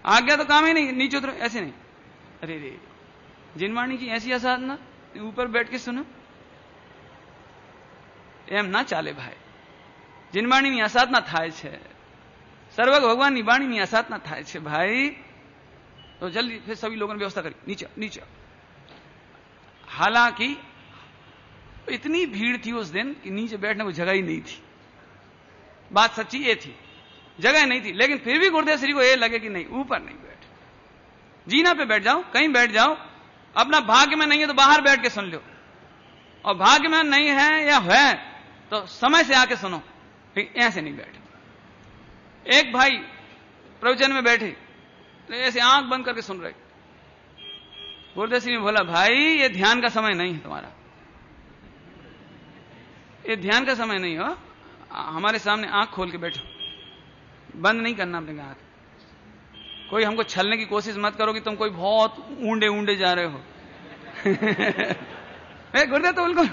आज्ञा तो काम ही नहीं, नीचे उतरो, ऐसे नहीं। अरे रे, जिनवाणी की ऐसी असाधना, ऊपर बैठ के सुनो, एम ना चाले भाई। जिनवाणी असाधना थाय छे, सर्वग भगवान की वाणी असाधना थाय छे भाई। तो जल्दी फिर सभी लोगों ने व्यवस्था करी, नीचे नीचे। हालांकि इतनी भीड़ थी उस दिन कि नीचे बैठने को जगह ही नहीं थी। बात सच्ची ये थी, जगह नहीं थी, लेकिन फिर भी गुरुदेव श्री को ये लगे कि नहीं, ऊपर नहीं बैठ, जीना पे बैठ जाओ, कहीं बैठ जाओ। अपना भाग्य में नहीं है तो बाहर बैठ के सुन लो, और भाग्य में नहीं है या है तो समय से आके सुनो, ऐसे नहीं बैठे। एक भाई प्रवचन में बैठे, ऐसे आंख बंद करके सुन रहे। गुरुदेव श्री ने बोला, भाई ये ध्यान का समय नहीं है तुम्हारा, ये ध्यान का समय नहीं हो, हमारे सामने आंख खोल के बैठो, बंद नहीं करना अपने आंख। कोई हमको छलने की कोशिश मत करो कि तुम कोई बहुत ऊंडे ऊंडे जा रहे हो। गुरुदेव तो बिल्कुल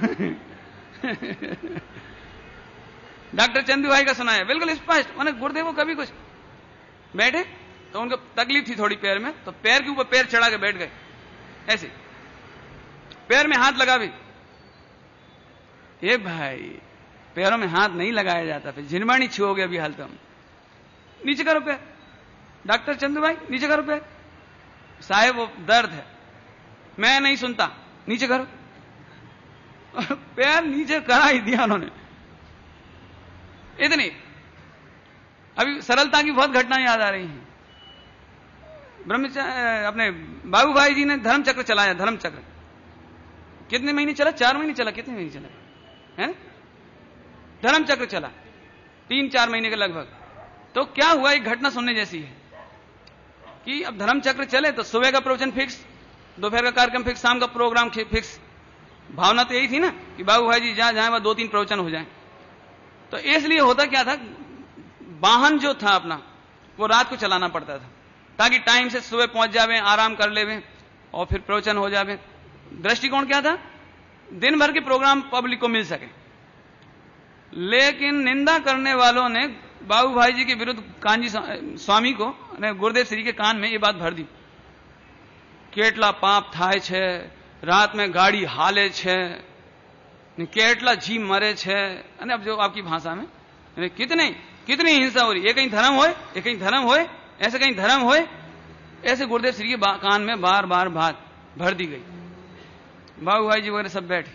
डॉक्टर चंदू भाई का सुनाया बिल्कुल स्पष्ट। मैंने गुरुदेव को कभी कुछ बैठे तो उनको तकलीफ थी थोड़ी पैर में, तो पैर के ऊपर पैर चढ़ा के बैठ गए, ऐसे पैर में हाथ लगा भी। ये भाई पैरों में हाथ नहीं लगाया जाता, फिर जिनवाणी छुओगे अभी हाल तो हम। नीचे करो पैर, डॉक्टर चंदू भाई नीचे करो पैर। साहेब वो दर्द है, मैं नहीं सुनता, नीचे करो। पैर नीचे करा ही दिया उन्होंने। इतनी अभी सरलता की बहुत घटनाएं याद आ रही हैं। ब्रह्मचारी अपने बाबू भाई जी ने धर्म चक्र चलाया, धर्म चक्र कितने महीने चला, 4 महीने चला, कितने महीने चला है धर्म चक्र चला, 3-4 महीने के लगभग। तो क्या हुआ, एक घटना सुनने जैसी है कि अब धर्म चक्र चले तो सुबह का प्रवचन फिक्स, दोपहर का कार्यक्रम फिक्स, शाम का प्रोग्राम फिक्स। भावना तो यही थी ना कि बाबू भाई जी जहां जाए वहां 2-3 प्रवचन हो जाए। तो इसलिए होता क्या था, वाहन जो था अपना वो रात को चलाना पड़ता था ताकि टाइम से सुबह पहुंच जावे, आराम कर लेवे और फिर प्रवचन हो जावे। दृष्टिकोण क्या था, दिन भर के प्रोग्राम पब्लिक को मिल सके। लेकिन निंदा करने वालों ने बाबू भाई जी के विरुद्ध कांजी स्वामी को, गुरुदेव श्री के कान में ये बात भर दी, केटला पाप थाय छे, रात में गाड़ी हाले छे, केटला जीव मरे छे। अब जो आपकी भाषा में कितनी हिंसा हो रही, ये कहीं धर्म होए, ये कहीं धर्म होए, ऐसे कहीं धर्म होए, ऐसे गुरुदेव श्री के कान में बार बार बात भर दी गई। बाबू भाई जी वगैरह सब बैठे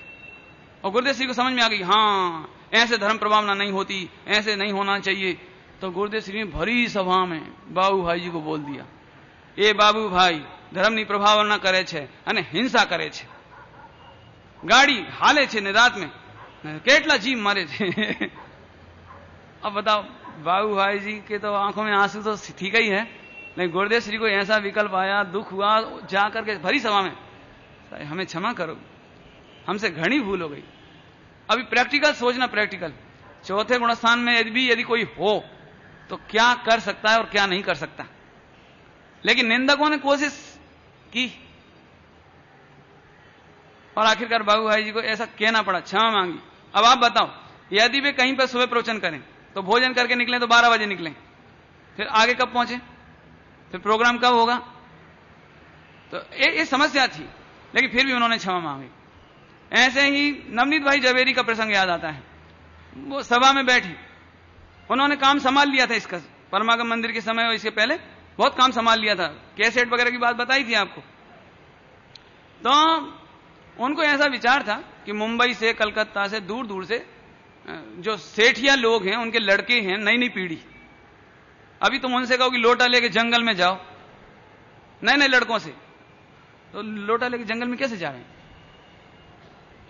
और गुरुदेव श्री को समझ में आ गई, हाँ ऐसे धर्म प्रभावना नहीं होती, ऐसे नहीं होना चाहिए। तो गुरुदेव श्री ने भरी सभा में बाबू भाई जी को बोल दिया, ए बाबू भाई धर्मनी प्रभावना करे छे અને हिंसा करे छे, गाड़ी हाले छे ने रात में केटला जीव मारे छे। अब बताओ, बाबू भाई जी के तो आंखों में आंसू तो ठीक ही है, लेकिन गुरुदेव श्री को ऐसा विकल्प आया, दुख हुआ, जाकर के भरी सभा में, हमें क्षमा करो, हमसे घनी भूल हो गई। अभी प्रैक्टिकल सोचना, प्रैक्टिकल चौथे गुणस्थान में यदि कोई हो तो क्या कर सकता है और क्या नहीं कर सकता। लेकिन निंदकों ने कोशिश की और आखिरकार बाबू भाई जी को ऐसा कहना पड़ा, क्षमा मांगी। अब आप बताओ, यदि वे कहीं पर सुबह प्रवचन करें तो भोजन करके निकलें तो 12 बजे निकलें, फिर आगे कब पहुंचे, फिर प्रोग्राम कब होगा। तो ये समस्या थी, लेकिन फिर भी उन्होंने क्षमा मांगी। ऐसे ही नवनीत भाई जवेरी का प्रसंग याद आता है। वो सभा में बैठी, उन्होंने काम संभाल लिया था इसका, परमागम मंदिर के समय और इसके पहले बहुत काम संभाल लिया था, कैसेट वगैरह की बात बताई थी आपको। तो उनको ऐसा विचार था कि मुंबई से, कलकत्ता से, दूर दूर से जो सेठिया लोग हैं, उनके लड़के हैं, नई नई पीढ़ी, अभी तुम उनसे कहो कि लोटा लेके जंगल में जाओ, नए नए लड़कों से, तो लोटा लेके जंगल में कैसे जाए।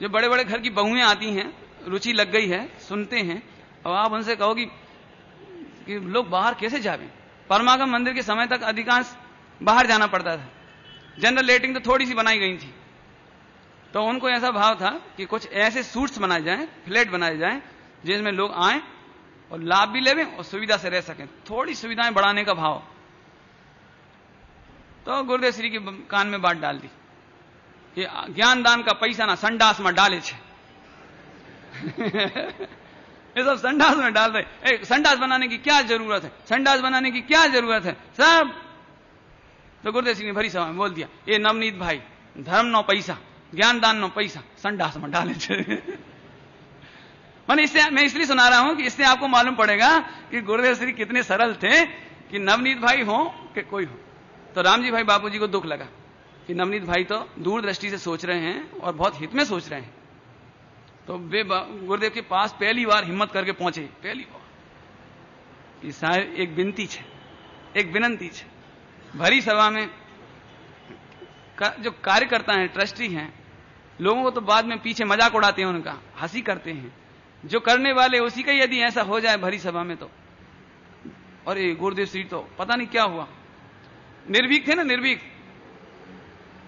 जो बड़े बड़े घर की बहुएं आती हैं, रुचि लग गई है, सुनते हैं, और आप उनसे कहो कि लोग बाहर कैसे जावे। परमागम मंदिर के समय तक अधिकांश बाहर जाना पड़ता था, जनरल लेटिंग तो थोड़ी सी बनाई गई थी। तो उनको ऐसा भाव था कि कुछ ऐसे सूट्स बनाए जाएं, फ्लैट बनाए जाएं, जिसमें लोग आए और लाभ भी लेवें और सुविधा से रह सकें, थोड़ी सुविधाएं बढ़ाने का भाव। तो गुरुदेव श्री के कान में बात डाल दी। ये ज्ञान दान का पैसा ना संडास में डाले छे। ये सब संडास में डाल रहे। संडास बनाने की क्या जरूरत है, संडास बनाने की क्या जरूरत है सब। तो गुरुदेव सिंह ने भरी सभा में बोल दिया, ये नवनीत भाई धर्म नो पैसा, ज्ञान दान नो पैसा संडास में डाले छे। इससे मैं इसलिए सुना रहा हूं कि इससे आपको मालूम पड़ेगा कि गुरुदेव श्री कितने सरल थे कि नवनीत भाई हो कि कोई हो। तो रामजी भाई बापूजी को दुख लगा कि नवनीत भाई तो दूरदृष्टि से सोच रहे हैं और बहुत हित में सोच रहे हैं। तो वे गुरुदेव के पास पहली बार हिम्मत करके पहुंचे। पहली बार शायद एक विनती है, एक विनंती है। भरी सभा में जो कार्यकर्ता हैं, ट्रस्टी हैं, लोगों को तो बाद में पीछे मजाक उड़ाते हैं, उनका हंसी करते हैं। जो करने वाले उसी का यदि ऐसा हो जाए भरी सभा में तो, और ये गुरुदेव श्री तो पता नहीं क्या हुआ, निर्भीक थे ना, निर्भीक।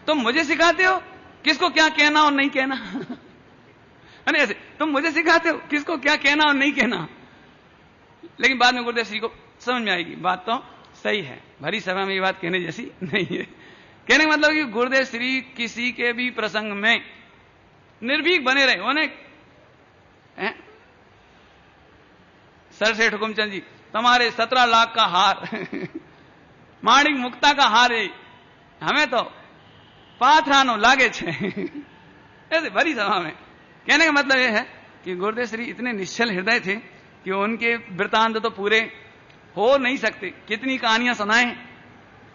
तुम मुझे सिखाते हो किसको क्या कहना और नहीं कहना। अरे ऐसे तुम मुझे सिखाते हो किसको क्या कहना और नहीं कहना। लेकिन बाद में गुरुदेव श्री को समझ में आएगी बात तो सही है, भरी सभा में ये बात कहने जैसी नहीं है। कहने का मतलब कि गुरुदेव श्री किसी के भी प्रसंग में निर्भीक बने रहे। उन्हें सर सेठ हुकुमचंद जी तुम्हारे 17 लाख का हार माणिक मुक्ता का हार है, हमें तो पाथरानो लागे छे। ऐसे भरी सभा में। कहने का मतलब यह है कि गुरुदेव श्री इतने निश्चल हृदय थे कि उनके वृतांत तो पूरे हो नहीं सकते। कितनी कहानियां सुनाएं,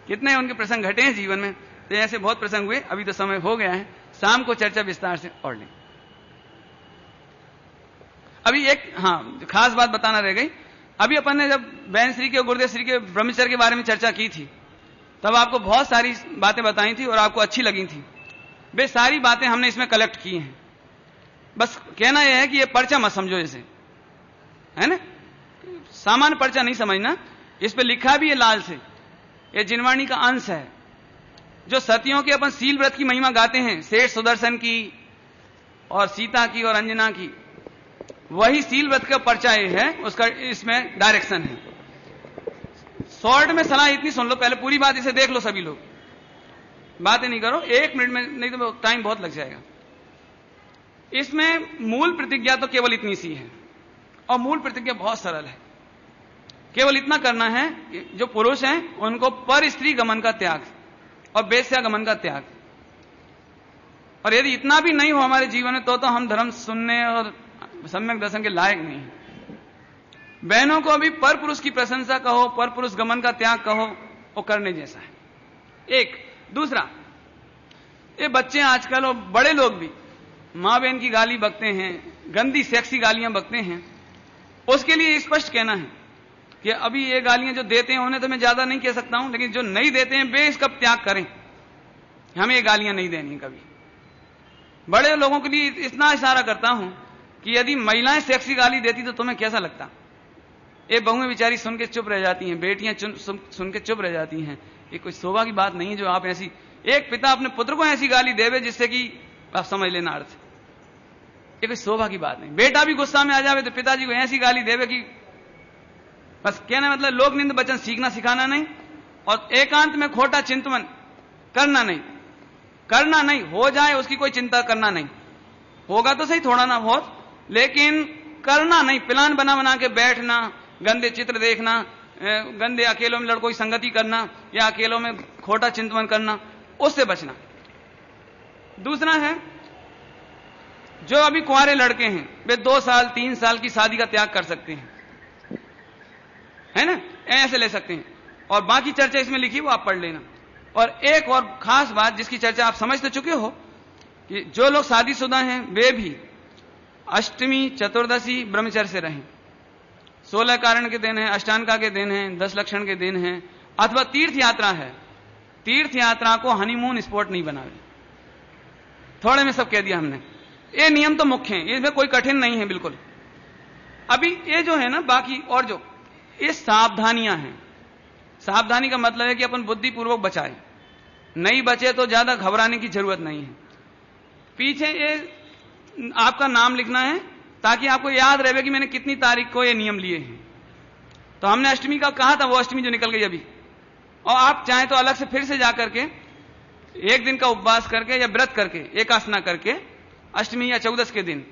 कितने उनके प्रसंग घटे हैं जीवन में। तो ऐसे बहुत प्रसंग हुए। अभी तो समय हो गया है, शाम को चर्चा विस्तार से और लें। अभी एक खास बात बताना रह गई। अभी अपन ने जब बहन श्री के और गुरुदेव श्री के ब्रह्मचर्य के बारे में चर्चा की थी, तब आपको बहुत सारी बातें बताई थी और आपको अच्छी लगी थी। वे सारी बातें हमने इसमें कलेक्ट की हैं। बस कहना यह है कि ये पर्चा मत समझो, जैसे है ना, सामान्य पर्चा नहीं समझना। इस पे लिखा भी है लाल से, ये जिनवाणी का अंश है। जो सतियों के अपन सील व्रत की महिमा गाते हैं, सेठ सुदर्शन की और सीता की और अंजना की, वही सील व्रत का पर्चा ये है, उसका इसमें डायरेक्शन है। शॉर्ट में सलाह इतनी सुन लो, पहले पूरी बात इसे देख लो सभी लोग, बातें नहीं करो 1 मिनट में, नहीं तो टाइम बहुत लग जाएगा। इसमें मूल प्रतिज्ञा तो केवल इतनी सी है, और मूल प्रतिज्ञा बहुत सरल है। केवल इतना करना है कि जो पुरुष हैं उनको पर स्त्री गमन का त्याग और वेश्या गमन का त्याग। और यदि इतना भी नहीं हो हमारे जीवन में तो हम धर्म सुनने और सम्यक दर्शन के लायक नहीं है। बहनों को भी पर पुरुष की प्रशंसा कहो, पर पुरुष गमन का त्याग कहो, वो करने जैसा है। एक दूसरा, ये बच्चे आजकल और बड़े लोग भी मां बहन की गाली बकते हैं, गंदी सेक्सी गालियां बकते हैं। उसके लिए स्पष्ट कहना है कि अभी ये गालियां जो देते हैं उन्हें तो मैं ज्यादा नहीं कह सकता हूं, लेकिन जो नहीं देते हैं वे इसका त्याग करें। हमें ये गालियां नहीं देनी कभी। बड़े लोगों के लिए इतना इशारा करता हूं कि यदि महिलाएं सेक्सी गाली देती तो तुम्हें कैसा लगता। ये बहुएं बेचारी सुन के चुप रह जाती हैं, बेटियां सुन के चुप रह जाती हैं। ये कोई शोभा की बात नहीं है जो आप ऐसी, एक पिता अपने पुत्र को ऐसी गाली देवे जिससे कि आप समझ लेना अर्थ, ये कोई शोभा की बात नहीं। बेटा भी गुस्सा में आ जावे तो पिताजी को ऐसी गाली देवे कि बस कहना मतलब लोक निंद वचन सीखना सिखाना नहीं, और एकांत में खोटा चिंतन करना नहीं, हो जाए उसकी कोई चिंता करना नहीं। होगा तो सही थोड़ा ना बहुत, लेकिन करना नहीं। प्लान बना के बैठना, गंदे चित्र देखना, गंदे अकेलों में लड़कों की संगति करना या अकेलों में खोटा चिंतन करना, उससे बचना। दूसरा है, जो अभी कुंवारे लड़के हैं वे 2 साल 3 साल की शादी का त्याग कर सकते हैं, है ना, ऐसे ले सकते हैं। और बाकी चर्चा इसमें लिखी वो आप पढ़ लेना। और एक और खास बात जिसकी चर्चा आप समझ तो चुके हो कि जो लोग शादीशुदा हैं वे भी अष्टमी चतुर्दशी ब्रह्मचर्य से रहें। 16 कारण के दिन है, अष्टांगा के दिन है, 10 लक्षण के दिन है, अथवा तीर्थ यात्रा है, तीर्थ यात्रा को हनीमून स्पॉट नहीं बनावे। थोड़े में सब कह दिया हमने। ये नियम तो मुख्य हैं, इसमें कोई कठिन नहीं है बिल्कुल। अभी ये जो है ना बाकी और जो ये सावधानियां हैं, सावधानी का मतलब है कि अपन बुद्धिपूर्वक बचाए, नहीं बचे तो ज्यादा घबराने की जरूरत नहीं है। पीछे ये आपका नाम लिखना है ताकि आपको याद रहे कि मैंने कितनी तारीख को ये नियम लिए हैं। तो हमने अष्टमी का कहा था, वो अष्टमी जो निकल गई अभी, और आप चाहें तो अलग से फिर से जाकर के एक दिन का उपवास करके या व्रत करके, एकासना करके, अष्टमी या 14 के दिन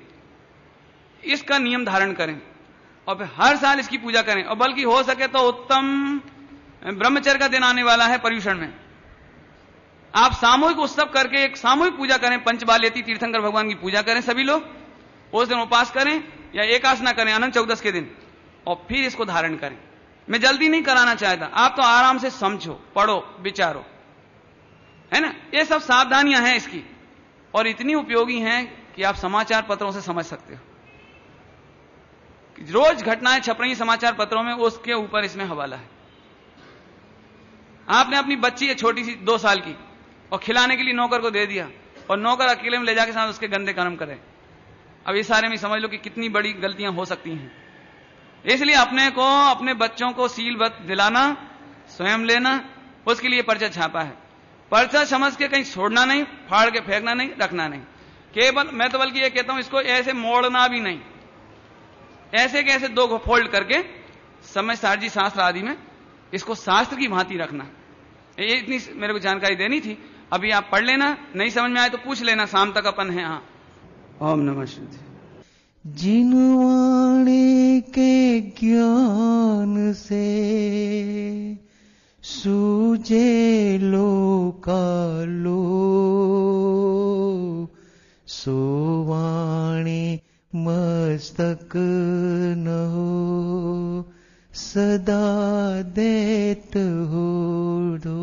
इसका नियम धारण करें और फिर हर साल इसकी पूजा करें। और बल्कि हो सके तो उत्तम ब्रह्मचर्य का दिन आने वाला है पर्युषण में, आप सामूहिक उत्सव करके एक सामूहिक पूजा करें। पंचबालेती तीर्थंकर भगवान की पूजा करें सभी लोग, उस दिन उपवास करें या एकासना करें अनंत 14 के दिन, और फिर इसको धारण करें। मैं जल्दी नहीं कराना चाहता, आप तो आराम से समझो, पढ़ो, विचारो, है ना। ये सब सावधानियां हैं इसकी, और इतनी उपयोगी हैं कि आप समाचार पत्रों से समझ सकते हो। रोज घटनाएं छप रही समाचार पत्रों में, उसके ऊपर इसमें हवाला है। आपने अपनी बच्ची है छोटी सी 2 साल की, और खिलाने के लिए नौकर को दे दिया, और नौकर अकेले में ले जाके साथ उसके गंदे कर्म करे। अब इस सारे में समझ लो कि कितनी बड़ी गलतियां हो सकती हैं। इसलिए अपने को, अपने बच्चों को सीलबद्ध दिलाना, स्वयं लेना, उसके लिए पर्चा छापा है। पर्चा समझ के कहीं छोड़ना नहीं, फाड़ के फेंकना नहीं, रखना नहीं। केवल मैं तो बल्कि ये कहता हूं, इसको ऐसे मोड़ना भी नहीं, ऐसे के ऐसे 2 फोल्ड करके समय सारजी शास्त्र आदि में इसको शास्त्र की भांति रखना। ये इतनी मेरे को जानकारी देनी थी। अभी आप पढ़ लेना, नहीं समझ में आए तो पूछ लेना, शाम तक अपन है। हाँ, ओम नमः शिवाय। जिनवाणे के ज्ञान से सूझे लोकालो, सोवाणे मस्तक न हो सदा देत हो दो।